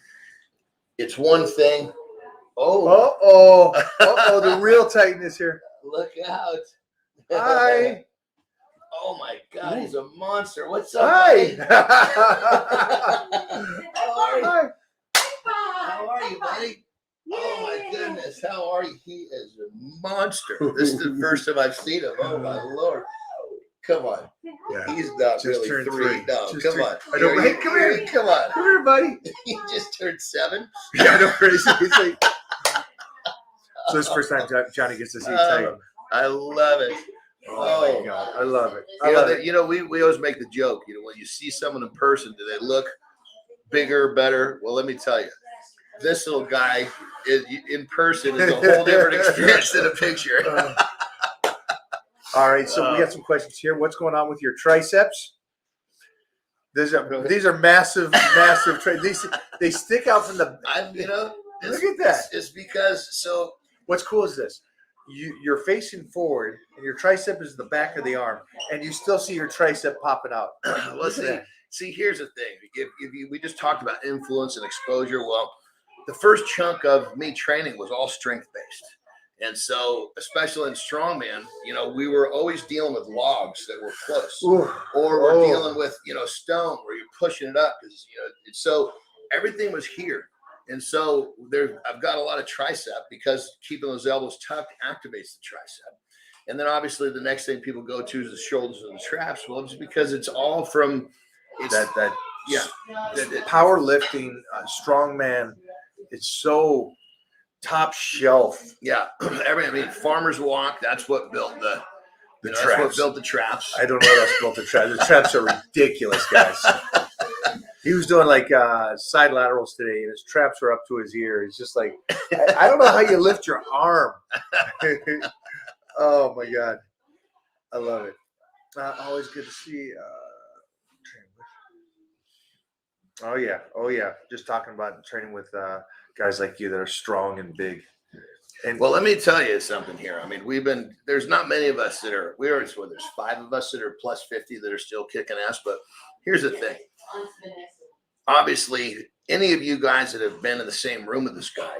[SPEAKER 1] it's one thing.
[SPEAKER 2] The real tightness here.
[SPEAKER 1] Look out.
[SPEAKER 2] Hi.
[SPEAKER 1] Oh my God, he's a monster. What's up?
[SPEAKER 2] Hi.
[SPEAKER 1] How are you, buddy? Oh my goodness, how are you? He is a monster. This is the first time I've seen him. Oh my Lord. Come on.
[SPEAKER 2] Yeah.
[SPEAKER 1] He's not
[SPEAKER 2] Just
[SPEAKER 1] really
[SPEAKER 2] turned
[SPEAKER 1] 3.
[SPEAKER 2] three.
[SPEAKER 1] No,
[SPEAKER 2] Just
[SPEAKER 1] come
[SPEAKER 2] turned-
[SPEAKER 1] on.
[SPEAKER 2] I know, right? Come here.
[SPEAKER 1] Come on.
[SPEAKER 2] Come here, buddy.
[SPEAKER 1] He just turned 7.
[SPEAKER 2] Yeah, I know. It's like, so it's the first time Johnny gets to see tight.
[SPEAKER 1] I love it.
[SPEAKER 2] Oh my God, I love it.
[SPEAKER 1] You know, we always make the joke, you know, when you see someone in person, do they look bigger, better? Well, let me tell you, this little guy is in person is a whole different experience than a picture.
[SPEAKER 2] All right, so we got some questions here. What's going on with your triceps? These are massive, massive triceps. They stick out from the.
[SPEAKER 1] You know,
[SPEAKER 2] look at that.
[SPEAKER 1] It's because so.
[SPEAKER 2] What's cool is this. You're facing forward, and your tricep is the back of the arm, and you still see your tricep popping out.
[SPEAKER 1] Well, see, here's the thing. If we just talked about influence and exposure, well, the first chunk of me training was all strength-based. And so, especially in strongman, you know, we were always dealing with logs that were close.
[SPEAKER 2] Ooh.
[SPEAKER 1] Or we're dealing with, you know, stone where you're pushing it up. Because, you know, so everything was here. And so I've got a lot of tricep because keeping those elbows tucked activates the tricep. And then obviously the next thing people go to is the shoulders and the traps. Well, it's because it's all from
[SPEAKER 2] that powerlifting, strongman. It's so top shelf.
[SPEAKER 1] Yeah. I mean, Farmer's Walk, that's what built the traps. That's what built the traps.
[SPEAKER 2] I don't know what else built the traps. The traps are ridiculous, guys. He was doing like side laterals today, and his traps were up to his ear. He's just like, I don't know how you lift your arm. Oh my God, I love it. Always good to see. Oh yeah. Just talking about training with guys like you that are strong and big. And
[SPEAKER 1] well, let me tell you something here. I mean, there's not many of us there's 5 of us that are plus 50 that are still kicking ass. But here's the thing. Obviously, any of you guys that have been in the same room with this guy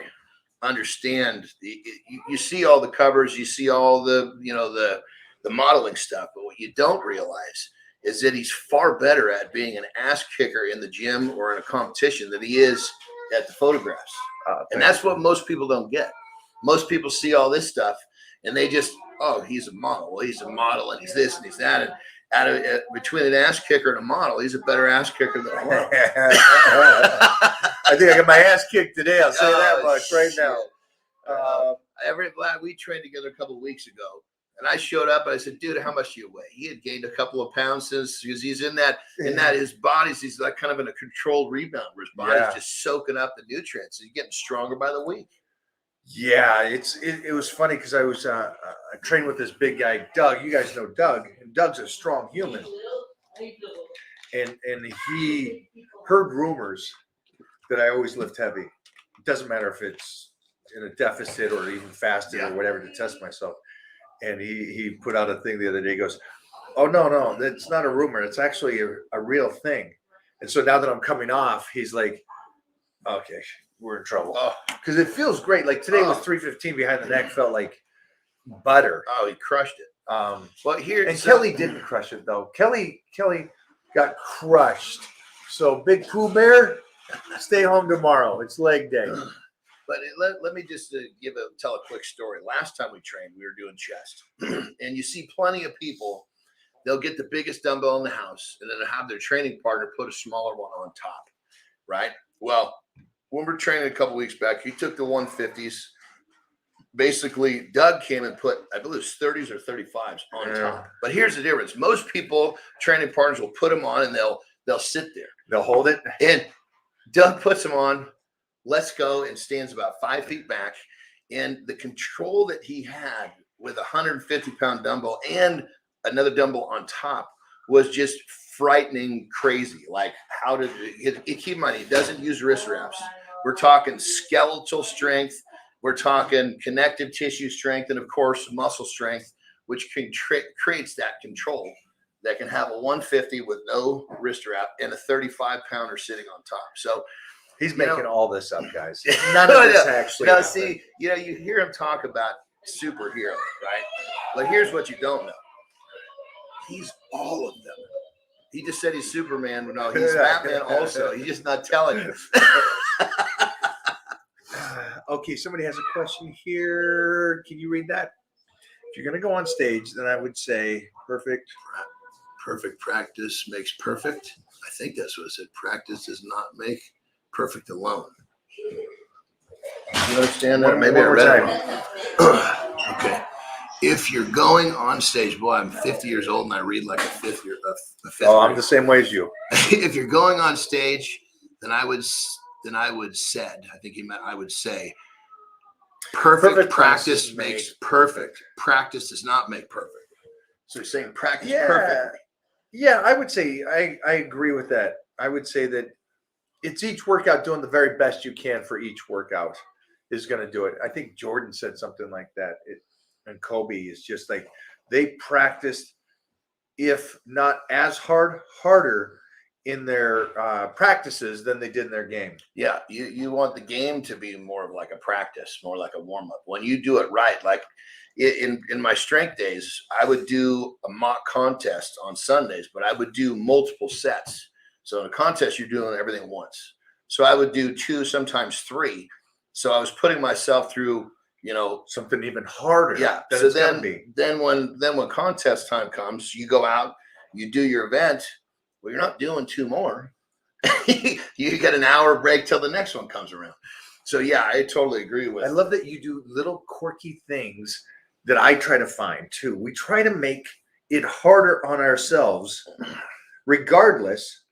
[SPEAKER 1] understand you see all the covers, you see all the, you know, the modeling stuff. But what you don't realize is that he's far better at being an ass kicker in the gym or in a competition than he is at the photographs. And that's what most people don't get. Most people see all this stuff and they just, oh, he's a model. Well, he's a model and he's this and he's that. And between an ass kicker and a model, he's a better ass kicker than a model.
[SPEAKER 2] I think I got my ass kicked today. I'll say that much right now.
[SPEAKER 1] We trained together a couple of weeks ago. And I showed up and I said, dude, how much do you weigh? He had gained a couple of pounds because he's in that his body's, he's like kind of in a controlled rebound where his body's just soaking up the nutrients. He's getting stronger by the week.
[SPEAKER 2] Yeah, it was funny because I was I trained with this big guy, Doug. You guys know Doug, and Doug's a strong human. And he heard rumors that I always lift heavy. It doesn't matter if it's in a deficit or even fasted or whatever to test myself. And he put out a thing the other day. He goes, "Oh no, that's not a rumor. It's actually a real thing." And so now that I'm coming off, he's like, "Okay, we're in trouble." Because it feels great. Like today was 315 behind the neck, felt like butter.
[SPEAKER 1] Oh, he crushed it.
[SPEAKER 2] Well, Kelly didn't crush it though. Kelly got crushed. So Big Pooh Bear, Stay home tomorrow. It's leg day.
[SPEAKER 1] But let me just tell a quick story. Last time we trained, we were doing chest, and you see plenty of people. They'll get the biggest dumbbell in the house, and then they'll have their training partner put a smaller one on top, right? Well, when we're training a couple weeks back, he took the 150s. Basically, Doug came and put, I believe, 30s or 35s on top. But here's the difference: most people, training partners, will put them on, and they'll sit there.
[SPEAKER 2] They'll hold it,
[SPEAKER 1] and Doug puts them on. Let's go, and stands about 5 feet back. And the control that he had with a 150-pound dumbbell and another dumbbell on top was just frightening crazy. Like, how did it keep in mind, he doesn't use wrist wraps. We're talking skeletal strength. We're talking connective tissue strength, and of course, muscle strength, which creates that control that can have a 150 with no wrist wrap and a 35-pounder sitting on top. So,
[SPEAKER 2] he's making all this up, guys. None of this actually.
[SPEAKER 1] Now, see, you hear him talk about superhero, right? But here's what you don't know: he's all of them. He just said he's Superman, but no, he's Batman also. He's just not telling you.
[SPEAKER 2] Okay, somebody has a question here. Can you read that? If you're going to go on stage, then I would say perfect
[SPEAKER 1] practice makes perfect. I think that's what it said. Practice does not make perfect alone. You understand that? Maybe I read it. Okay. If you're going on stage, boy, I'm 50 years old and I read like a fifth
[SPEAKER 2] I'm the same way as you.
[SPEAKER 1] If you're going on stage, then I would say perfect practice makes perfect. Practice does not make perfect. So you're saying practice perfectly.
[SPEAKER 2] Yeah, I would say I agree with that. I would say that it's each workout doing the very best you can for each workout is going to do it. I think Jordan said something like that. And Kobe is just like they practiced, if not as harder in their practices than they did in their game.
[SPEAKER 1] Yeah, you want the game to be more of like a practice, more like a warm-up. When you do it right, like in my strength days, I would do a mock contest on Sundays, but I would do multiple sets. So in a contest, you're doing everything once. So I would do 2, sometimes 3. So I was putting myself through,
[SPEAKER 2] something even harder.
[SPEAKER 1] Yeah. So then when contest time comes, you go out, you do your event. Well, you're not doing 2 more. You get an hour break till the next one comes around. So yeah, I totally agree with.
[SPEAKER 2] I love that you do little quirky things that I try to find too. We try to make it harder on ourselves, regardless,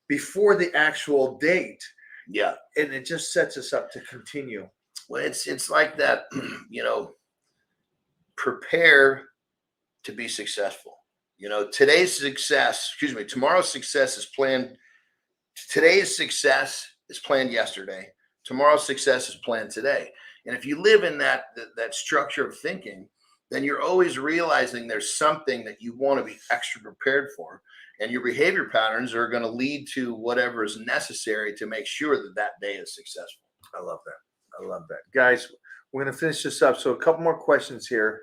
[SPEAKER 2] before the actual date.
[SPEAKER 1] Yeah,
[SPEAKER 2] and it just sets us up to continue.
[SPEAKER 1] Well, it's like that. Prepare to be successful. Tomorrow's success is planned. Today's success is planned yesterday. Tomorrow's success is planned today. And if you live in that structure of thinking, then you're always realizing there's something that you want to be extra prepared for. And your behavior patterns are going to lead to whatever is necessary to make sure that day is successful.
[SPEAKER 2] I love that. Guys, we're going to finish this up. So a couple more questions here.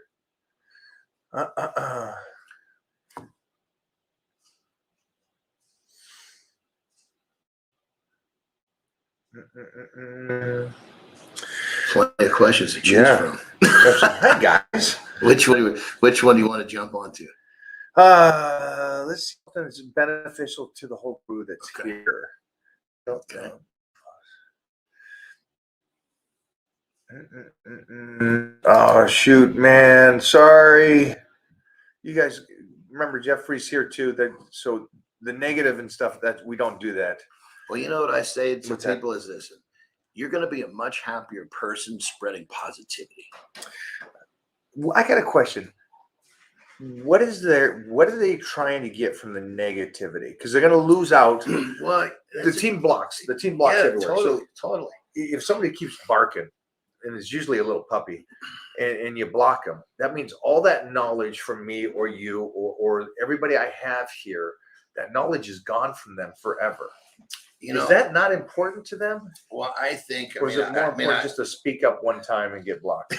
[SPEAKER 1] Plenty of questions to choose from.
[SPEAKER 2] Hi, guys.
[SPEAKER 1] Which one do you want to jump onto?
[SPEAKER 2] Let's see something that's beneficial to the whole crew that's here. Okay. Oh shoot, man! Sorry. You guys remember Jeffrey's here too. So the negative and stuff, that we don't do that.
[SPEAKER 1] Well, you know what I say to people is this: you're going to be a much happier person spreading positivity.
[SPEAKER 2] Well, I got a question. What are they trying to get from the negativity? Because they're going to lose out.
[SPEAKER 1] Well,
[SPEAKER 2] the team blocks everywhere.
[SPEAKER 1] Totally.
[SPEAKER 2] If somebody keeps barking, and it's usually a little puppy, and you block them, that means all that knowledge from me or you or everybody I have here, that knowledge is gone from them forever. Is that not important to them?
[SPEAKER 1] Well, I think.
[SPEAKER 2] Or is it more important just to speak up one time and get blocked?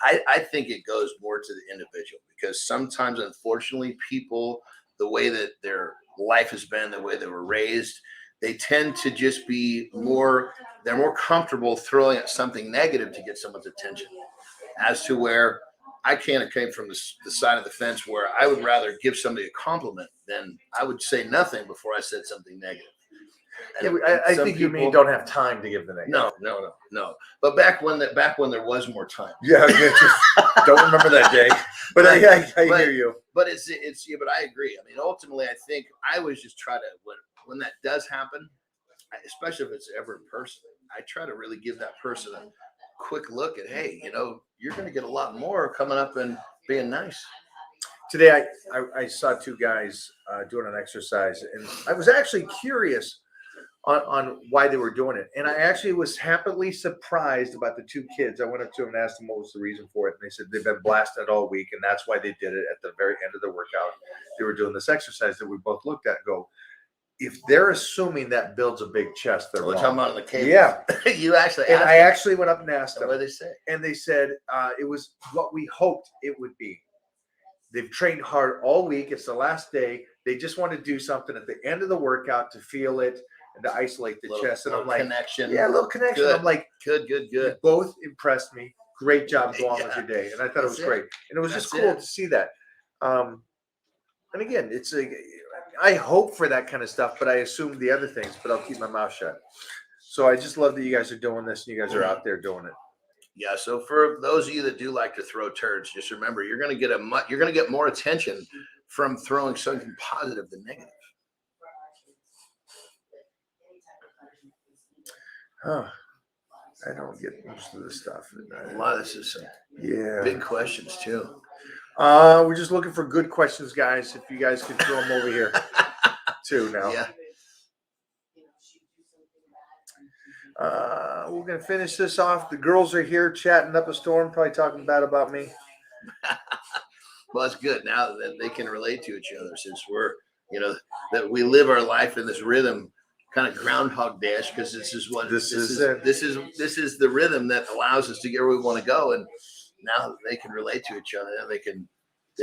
[SPEAKER 1] I think it goes more to the individual, because sometimes, unfortunately, people, the way that their life has been, the way they were raised, they tend to just be more, they're more comfortable throwing at something negative to get someone's attention, as to where I kind of came from the side of the fence where I would rather give somebody a compliment than I would say nothing before I said something negative.
[SPEAKER 2] And I think you mean don't have time to give the negative.
[SPEAKER 1] No. But back when there was more time.
[SPEAKER 2] Yeah, don't remember that day. But I hear you.
[SPEAKER 1] But it's yeah, but I agree. I mean, ultimately, I think I always just try to when that does happen, especially if it's ever in person, I try to really give that person a quick look at, hey, you're going to get a lot more coming up and being nice.
[SPEAKER 2] Today, I saw two guys doing an exercise, and I was actually curious on why they were doing it. And I actually was happily surprised about the two kids. I went up to them and asked them what was the reason for it. And they said they've been blasted all week, and that's why they did it at the very end of the workout. They were doing this exercise that we both looked at and go, if they're assuming that builds a big chest, they're wrong.
[SPEAKER 1] We're talking about on the cable.
[SPEAKER 2] Yeah.
[SPEAKER 1] You actually
[SPEAKER 2] and I actually went up and asked them.
[SPEAKER 1] What did they say?
[SPEAKER 2] And they said it was what we hoped it would be. They've trained hard all week. It's the last day. They just want to do something at the end of the workout to feel it and to isolate the chest. And I'm like,
[SPEAKER 1] connection.
[SPEAKER 2] Yeah, a little connection.
[SPEAKER 1] Good.
[SPEAKER 2] I'm like,
[SPEAKER 1] good.
[SPEAKER 2] You both impressed me. Great job. Go on with your day. And I thought it was great. And it was just cool to see that. And again, I hope for that kind of stuff, but I assume the other things, but I'll keep my mouth shut. So I just love that you guys are doing this and you guys are out there doing it.
[SPEAKER 1] Yeah. So for those of you that do like to throw turds, just remember you're going to get more attention from throwing something positive than negative.
[SPEAKER 2] Huh. I don't get most of this stuff.
[SPEAKER 1] A lot of this is some big questions too.
[SPEAKER 2] We're just looking for good questions, guys. If you guys can throw them over here too now.
[SPEAKER 1] Yeah.
[SPEAKER 2] We're gonna finish this off. The girls are here chatting up a storm, probably talking bad about me.
[SPEAKER 1] Well, it's good now that they can relate to each other, since we're, that we live our life in this rhythm, kind of Groundhog Dash, because this is the rhythm that allows us to get where we want to go. And now they can relate to each other, and they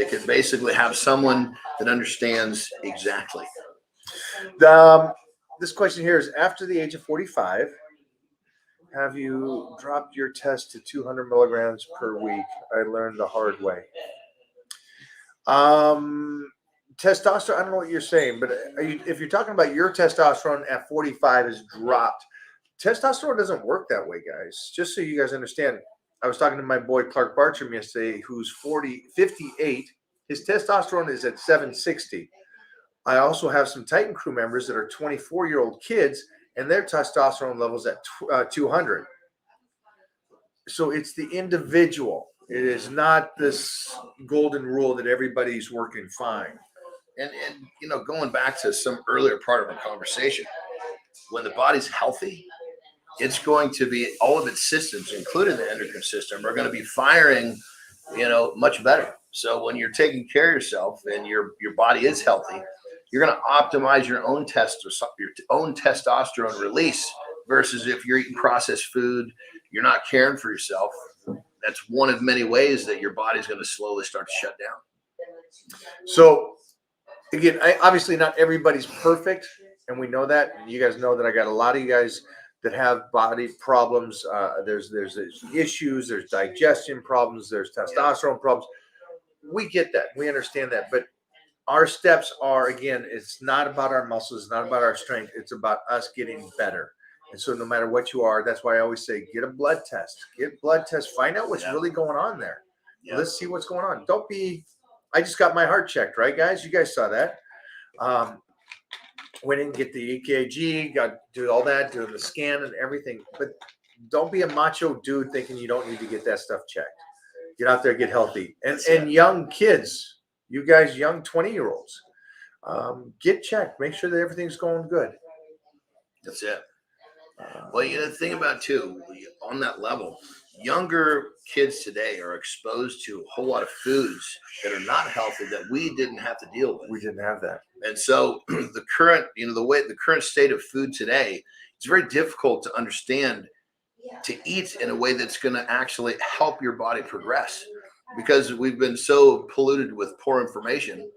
[SPEAKER 1] can basically have someone that understands exactly.
[SPEAKER 2] This question here is: after the age of 45, have you dropped your test to 200 milligrams per week? I learned the hard way. Testosterone, I don't know what you're saying, but if you're talking about your testosterone at 45 is dropped, testosterone doesn't work that way, guys. Just so you guys understand, I was talking to my boy Clark Bartram yesterday, who's 58. His testosterone is at 760. I also have some Titan crew members that are 24-year-old kids, and their testosterone levels at 200. So it's the individual. It is not this golden rule that everybody's working fine.
[SPEAKER 1] And going back to some earlier part of our conversation, when the body's healthy, it's going to be, all of its systems, including the endocrine system, are going to be firing, much better. So when you're taking care of yourself and your body is healthy, you're going to optimize your own testosterone release, versus if you're eating processed food, you're not caring for yourself. That's one of many ways that your body's going to slowly start to shut down.
[SPEAKER 2] So again, obviously not everybody's perfect, and we know that. And you guys know that I got a lot of you guys that have body problems. There's issues, there's digestion problems, there's testosterone problems. We get that. We understand that. But our steps are, again, it's not about our muscles, it's not about our strength. It's about us getting better. And so no matter what you are, that's why I always say, get a blood test. Get blood tests. Find out what's really going on there. Yeah. Let's see what's going on. Don't be, I just got my heart checked, right, guys? You guys saw that. Went in and get the EKG, got to do all that, doing the scan and everything. But don't be a macho dude thinking you don't need to get that stuff checked. Get out there, get healthy. And young kids, you guys, young 20-year-olds, get checked. Make sure that everything's going good.
[SPEAKER 1] That's it. Well, the thing about too, on that level, younger kids today are exposed to a whole lot of foods that are not healthy that we didn't have to deal with.
[SPEAKER 2] We didn't have that.
[SPEAKER 1] And so the current state of food today, it's very difficult to understand, to eat in a way that's going to actually help your body progress, because we've been so polluted with poor information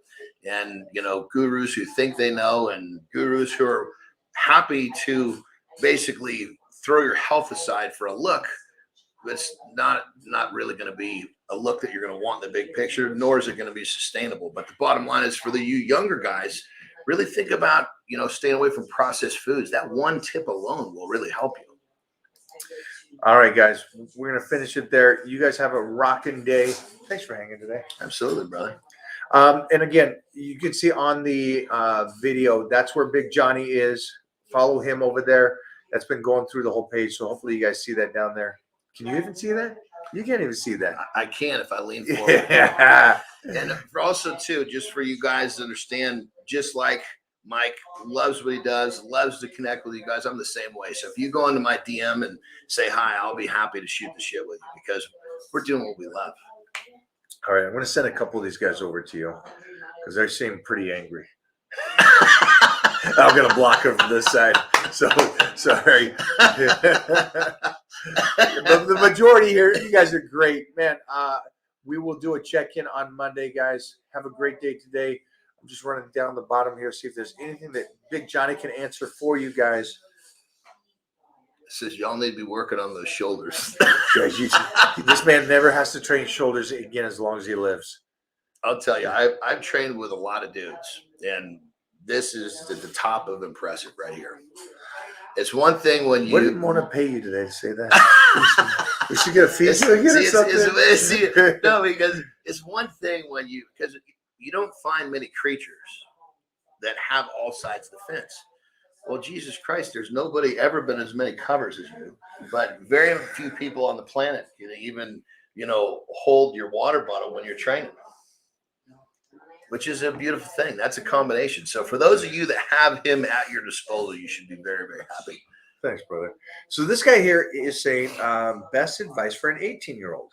[SPEAKER 1] and, gurus who think they know, and gurus who are happy to basically throw your health aside for a look. It's not really going to be a look that you're going to want in the big picture, nor is it going to be sustainable. But the bottom line is, for you younger guys, really think about, staying away from processed foods. That one tip alone will really help you.
[SPEAKER 2] All right, guys, we're going to finish it there. You guys have a rocking day. Thanks for hanging today.
[SPEAKER 1] Absolutely, brother.
[SPEAKER 2] And again, you can see on the video, that's where Big Johnny is. Follow him over there. That's been going through the whole page. So hopefully you guys see that down there. Can you even see that? You can't even see that.
[SPEAKER 1] I can if I lean forward.
[SPEAKER 2] Yeah.
[SPEAKER 1] And also, too, just for you guys to understand, just like Mike loves what he does, loves to connect with you guys, I'm the same way. So if you go into my DM and say hi, I'll be happy to shoot the shit with you, because we're doing what we love.
[SPEAKER 2] All right, I'm going to send a couple of these guys over to you because they seem pretty angry. I'm going to block them from this side. So, sorry. The majority here, you guys are great. Man, we will do a check-in on Monday, guys. Have a great day today. I'm just running down the bottom here, see if there's anything that Big Johnny can answer for you guys.
[SPEAKER 1] Says y'all need to be working on those shoulders.
[SPEAKER 2] Guys, this man never has to train shoulders again as long as he lives.
[SPEAKER 1] I'll tell you, I've trained with a lot of dudes, and this is the top of impressive right here. It's one thing when you...
[SPEAKER 2] What didn't want to pay you today to say that? We should get a fee again or something.
[SPEAKER 1] No, because it's one thing when because you don't find many creatures that have all sides of the fence. Well, Jesus Christ, there's nobody ever been as many covers as you, but very few people on the planet can even, hold your water bottle when you're training, which is a beautiful thing. That's a combination. So for those of you that have him at your disposal, you should be very, very happy.
[SPEAKER 2] Thanks, brother. So this guy here is saying best advice for an 18-year-old.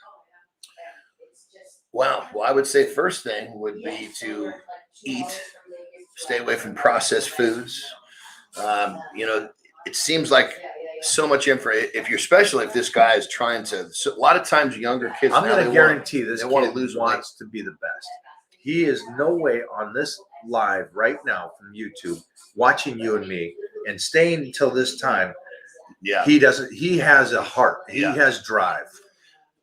[SPEAKER 1] Wow. Well, I would say first thing would be to eat, stay away from processed foods. It seems like so much info. Especially if this guy is trying to, so a lot of times younger kids,
[SPEAKER 2] I'm going to guarantee this
[SPEAKER 1] kid
[SPEAKER 2] want to lose wants to be the best. He is no way on this live right now from YouTube watching you and me and staying until this time.
[SPEAKER 1] Yeah,
[SPEAKER 2] he doesn't. He has a heart. He has drive.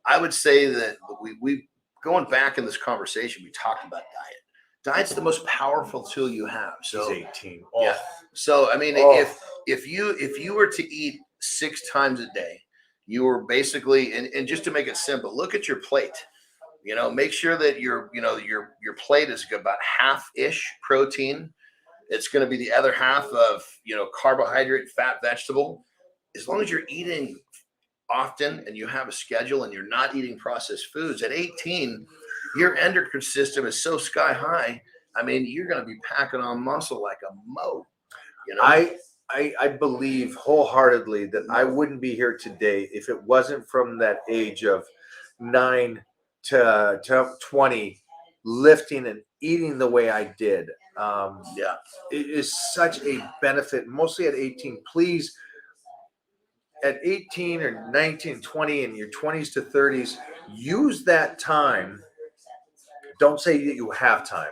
[SPEAKER 1] I would say that we going back in this conversation, we talked about diet. Diet's the most powerful tool you have. So
[SPEAKER 2] he's 18.
[SPEAKER 1] Yeah. So I mean, if you were to eat 6 times a day, you were basically, and just to make it simple, look at your plate. Make sure that your plate is about half-ish protein. It's going to be the other half of carbohydrate, fat, vegetable. As long as you're eating often and you have a schedule and you're not eating processed foods, at 18, your endocrine system is so sky high. I mean, you're going to be packing on muscle like a moat.
[SPEAKER 2] I believe wholeheartedly that I wouldn't be here today if it wasn't from that age of 9 to 20, lifting and eating the way I did. It is such a benefit, mostly at 18. Please, at 18 or 19, 20, in your 20s to 30s, use that time. Don't say that you have time.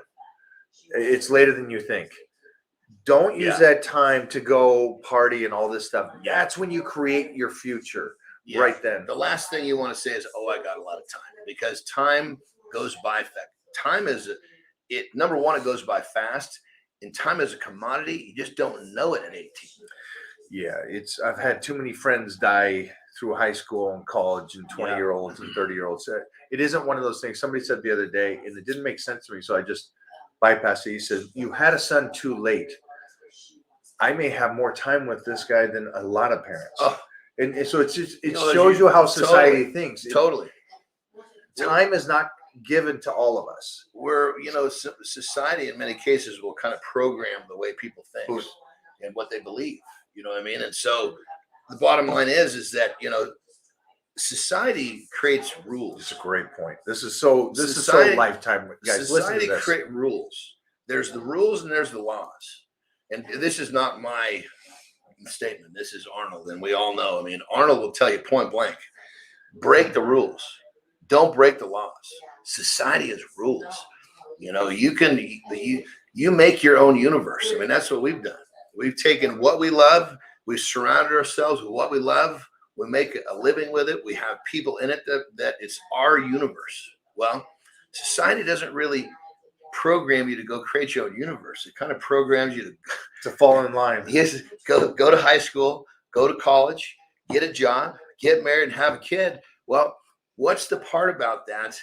[SPEAKER 2] It's later than you think. Don't use that time to go party and all this stuff. That's when you create your future. Right then.
[SPEAKER 1] The last thing you want to say is, "Oh, I got a lot of time," because time goes by fast. Time is number one, it goes by fast, and time is a commodity. You just don't know it at 18.
[SPEAKER 2] Yeah, I've had too many friends die through high school and college, and 20-year-olds and 30-year-olds. It isn't one of those things. Somebody said the other day, and it didn't make sense to me, so I just bypassed it. He said, "You had a son too late." I may have more time with this guy than a lot of parents. Oh. And so it shows you how society thinks.
[SPEAKER 1] Totally.
[SPEAKER 2] Time is not given to all of us.
[SPEAKER 1] Society in many cases will kind of program the way people think and what they believe. You know what I mean? And so the bottom line is that, society creates rules.
[SPEAKER 2] It's a great point. This is so lifetime, guys.
[SPEAKER 1] Society creates rules. There's the rules and there's the laws. And this is not my statement. This is Arnold, and we all know. I mean, Arnold will tell you point blank: break the rules. Don't break the laws. Society has rules. You make your own universe. I mean, that's what we've done. We've taken what we love. We've surrounded ourselves with what we love. We make a living with it. We have people in it that it's our universe. Well, society doesn't really program you to go create your own universe. It kind of programs you
[SPEAKER 2] to fall in line.
[SPEAKER 1] Yes, go to high school, go to college, get a job, get married, and have a kid. Well, what's the part about that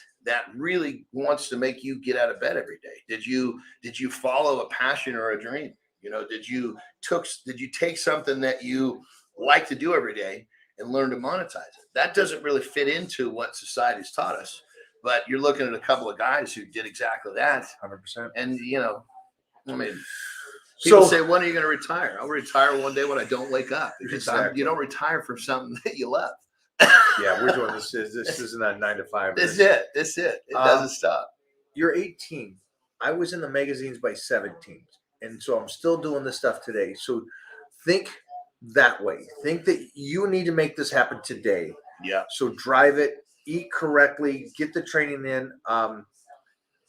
[SPEAKER 1] really wants to make you get out of bed every day? Did you follow a passion or a dream? Did you take something that you like to do every day and learn to monetize it? That doesn't really fit into what society's taught us. But you're looking at a couple of guys who did exactly that.
[SPEAKER 2] 100%.
[SPEAKER 1] And I mean, people say, when are you going to retire? I'll retire one day when I don't wake up.
[SPEAKER 2] Exactly.
[SPEAKER 1] You don't retire from something that you love.
[SPEAKER 2] Yeah, we're doing this. This isn't that 9 to 5.
[SPEAKER 1] That's it. It doesn't stop.
[SPEAKER 2] You're 18. I was in the magazines by 17. And so I'm still doing this stuff today. So think that way. Think that you need to make this happen today.
[SPEAKER 1] Yeah.
[SPEAKER 2] So drive it, eat correctly, get the training in.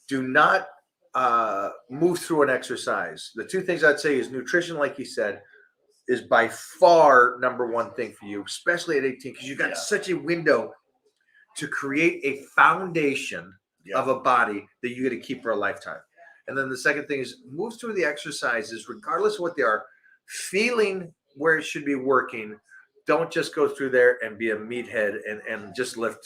[SPEAKER 2] Do not move through an exercise. The two things I'd say is nutrition, like you said, is by far number one thing for you, especially at 18, because you got such a window to create a foundation of a body that you got to keep for a lifetime. And then the second thing is move through the exercises, regardless of what they are, feeling where it should be working. Don't just go through there and be a meathead and just lift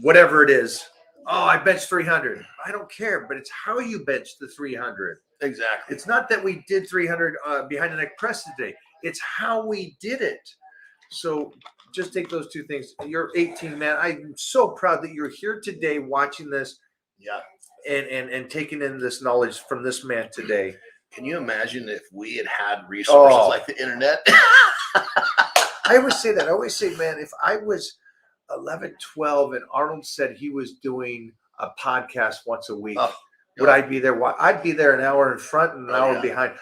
[SPEAKER 2] whatever it is. Oh, I benched 300. I don't care, but it's how you bench the 300.
[SPEAKER 1] Exactly.
[SPEAKER 2] It's not that we did 300 behind the neck press today. It's how we did it. So just take those two things. You're 18, man. I'm so proud that you're here today watching this.
[SPEAKER 1] Yeah.
[SPEAKER 2] And taking in this knowledge from this man today.
[SPEAKER 1] Can you imagine if we had resources like the internet?
[SPEAKER 2] I always say that. I always say, man, if I was 11, 12, and Arnold said he was doing a podcast once a week, would I be there? I'd be there an hour in front and an hour behind.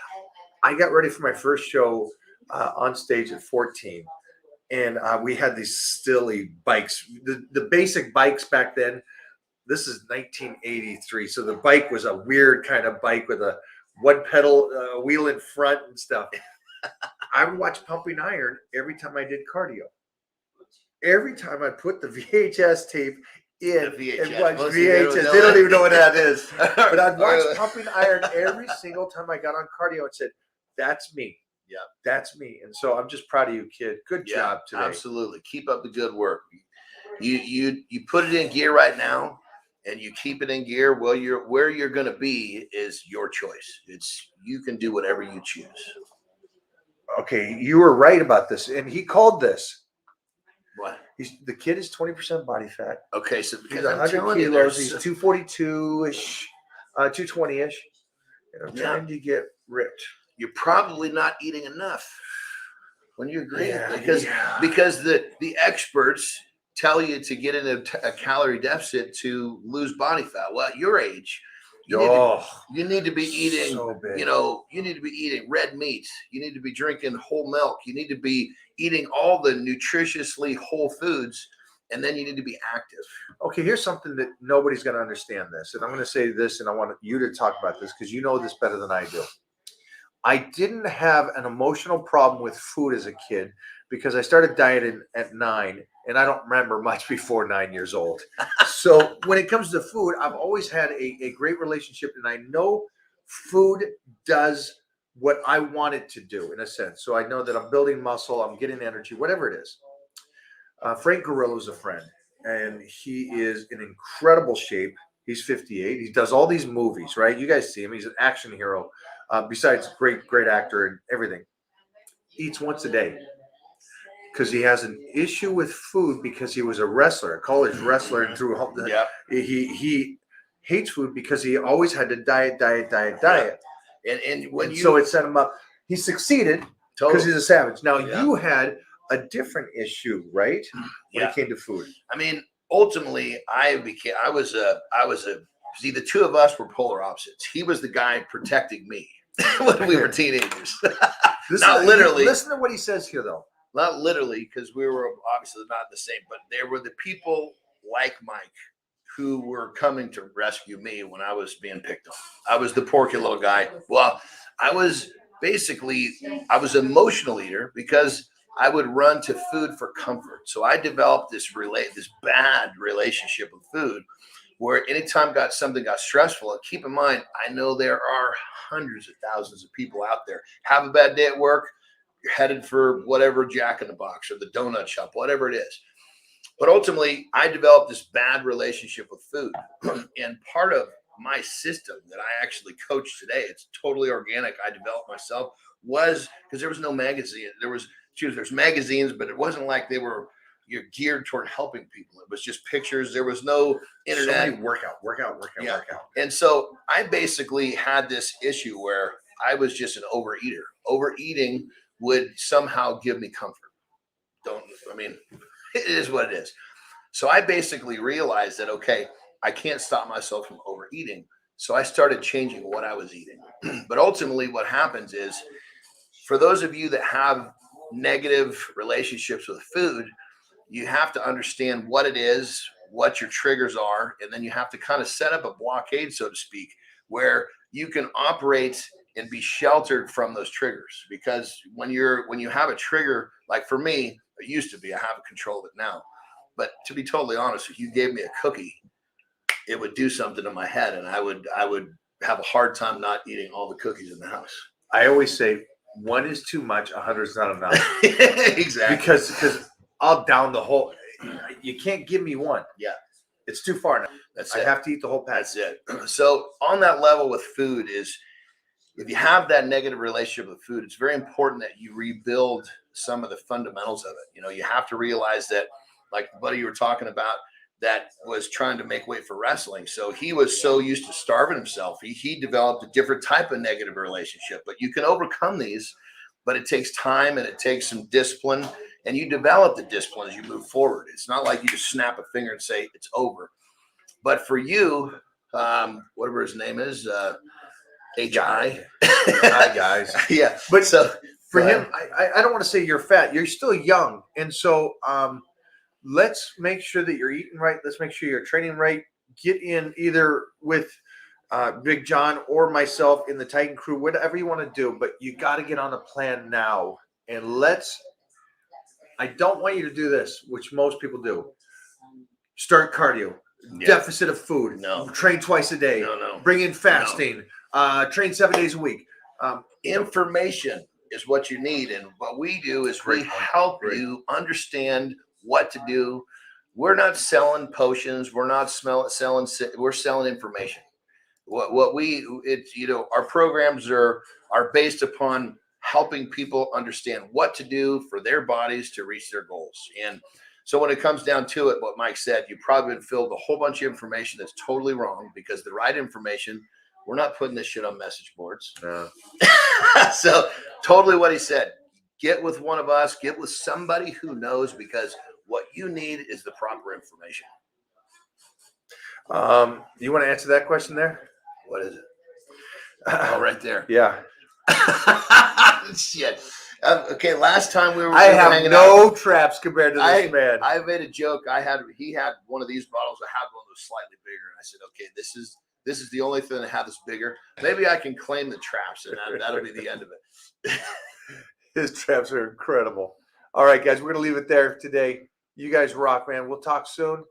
[SPEAKER 2] I got ready for my first show on stage at 14. And we had these Stilly bikes, the basic bikes back then. This is 1983. So the bike was a weird kind of bike with a one pedal wheel in front and stuff. I would watch Pumping Iron every time I did cardio. Every time I put the VHS tape in and watch VHS. They don't even know what that is. But I'd watch Pumping Iron every single time I got on cardio and said, that's me.
[SPEAKER 1] Yeah.
[SPEAKER 2] That's me. And so I'm just proud of you, kid. Good job today.
[SPEAKER 1] Absolutely. Keep up the good work. You put it in gear right now. And you keep it in gear. Well, where you're going to be is your choice. You can do whatever you choose.
[SPEAKER 2] Okay, you were right about this, and he called this.
[SPEAKER 1] What?
[SPEAKER 2] The kid is 20% body fat.
[SPEAKER 1] Okay, so
[SPEAKER 2] he's 100 kilos. He's 242-ish, 220-ish. And I'm trying to get ripped.
[SPEAKER 1] You're probably not eating enough when you're green because the experts tell you to get in a calorie deficit to lose body fat. Well, at your age, you need to be eating, you need to be eating red meat. You need to be drinking whole milk. You need to be eating all the nutritiously whole foods, and then you need to be active.
[SPEAKER 2] Okay, here's something that nobody's going to understand this. And I'm going to say this, and I want you to talk about this because you know this better than I do. I didn't have an emotional problem with food as a kid because I started dieting at 9. And I don't remember much before 9 years old. So when it comes to food, I've always had a great relationship. And I know food does what I want it to do in a sense. So I know that I'm building muscle, I'm getting energy, whatever it is. Frank Grillo's a friend. And he is in incredible shape. He's 58. He does all these movies, right? You guys see him. He's an action hero. Besides great actor and everything. Eats once a day. Because he has an issue with food because he was a wrestler, a college wrestler, and through he hates food because he always had to diet. And so it set him up. He succeeded because he's a savage. Now you had a different issue, right? When it came to food.
[SPEAKER 1] I mean, ultimately, see, the two of us were polar opposites. He was the guy protecting me when we were teenagers. Not literally.
[SPEAKER 2] Listen to what he says here, though.
[SPEAKER 1] Not literally, because we were obviously not the same, but there were the people like Mike who were coming to rescue me when I was being picked on. I was the porky little guy. Well, I was basically I was an emotional eater because I would run to food for comfort. So I developed this bad relationship with food where anytime something got stressful, and keep in mind, I know there are hundreds of thousands of people out there. Have a bad day at work, you're headed for whatever Jack in the Box or the donut shop, whatever it is. But ultimately, I developed this bad relationship with food. And part of my system that I actually coach today, it's totally organic, I developed myself, was because there was no magazine. There's magazines, but it wasn't like you're geared toward helping people. It was just pictures. There was no internet.
[SPEAKER 2] So many workout.
[SPEAKER 1] And so I basically had this issue where I was just an overeater. Overeating would somehow give me comfort. It is what it is. So I basically realized that, okay, I can't stop myself from overeating. So I started changing what I was eating. But ultimately what happens is, for those of you that have negative relationships with food, you have to understand what it is, what your triggers are, and then you have to kind of set up a blockade, so to speak, where you can operate and be sheltered from those triggers. Because when you have a trigger, like for me, it used to be, I have control of it now. But to be totally honest, if you gave me a cookie, it would do something to my head, and I would have a hard time not eating all the cookies in the house.
[SPEAKER 2] I always say 1 is too much, 100 is not enough.
[SPEAKER 1] Exactly.
[SPEAKER 2] Because I'll down the whole. You can't give me 1.
[SPEAKER 1] Yeah,
[SPEAKER 2] it's too far now.
[SPEAKER 1] That's
[SPEAKER 2] I
[SPEAKER 1] it.
[SPEAKER 2] have to eat the whole pack.
[SPEAKER 1] That's it. So on that level with food is, if you have that negative relationship with food, it's very important that you rebuild some of the fundamentals of it. You have to realize that, like the buddy you were talking about, that was trying to make weight for wrestling. So he was so used to starving himself. He developed a different type of negative relationship. But you can overcome these, but it takes time and it takes some discipline. And you develop the discipline as you move forward. It's not like you just snap a finger and say it's over. But for you, whatever his name is, HI.
[SPEAKER 2] Hi, guys.
[SPEAKER 1] Yeah.
[SPEAKER 2] But
[SPEAKER 1] so
[SPEAKER 2] for him, I don't want to say you're fat. You're still young. And so let's make sure that you're eating right. Let's make sure you're training right. Get in either with Big John or myself in the Titan crew, whatever you want to do. But you got to get on a plan now. And I don't want you to do this, which most people do. Start cardio. Yeah. Deficit of food.
[SPEAKER 1] No.
[SPEAKER 2] Train twice a day.
[SPEAKER 1] No.
[SPEAKER 2] Bring in fasting. No. Train 7 days a week.
[SPEAKER 1] Information is what you need. And what we do is we help you understand what to do. We're not selling potions. We're not selling. We're selling information. Our programs are based upon helping people understand what to do for their bodies to reach their goals. And so when it comes down to it, what Mike said, you've probably been filled with a whole bunch of information that's totally wrong, because the right information, we're not putting this shit on message boards. No. So totally what he said, get with one of us, get with somebody who knows, because what you need is the proper information.
[SPEAKER 2] You want to answer that question there?
[SPEAKER 1] What is it? Oh, right there.
[SPEAKER 2] Yeah.
[SPEAKER 1] Shit. Okay, last time we were
[SPEAKER 2] I have
[SPEAKER 1] hanging
[SPEAKER 2] no traps compared to this man.
[SPEAKER 1] I made a joke. He had one of these bottles. I had one that was slightly bigger, and I said, okay, this is the only thing that had this bigger. Maybe I can claim the traps, and that'll be the end of it.
[SPEAKER 2] His traps are incredible. All right, guys, we're gonna leave it there today. You guys rock, man. We'll talk soon.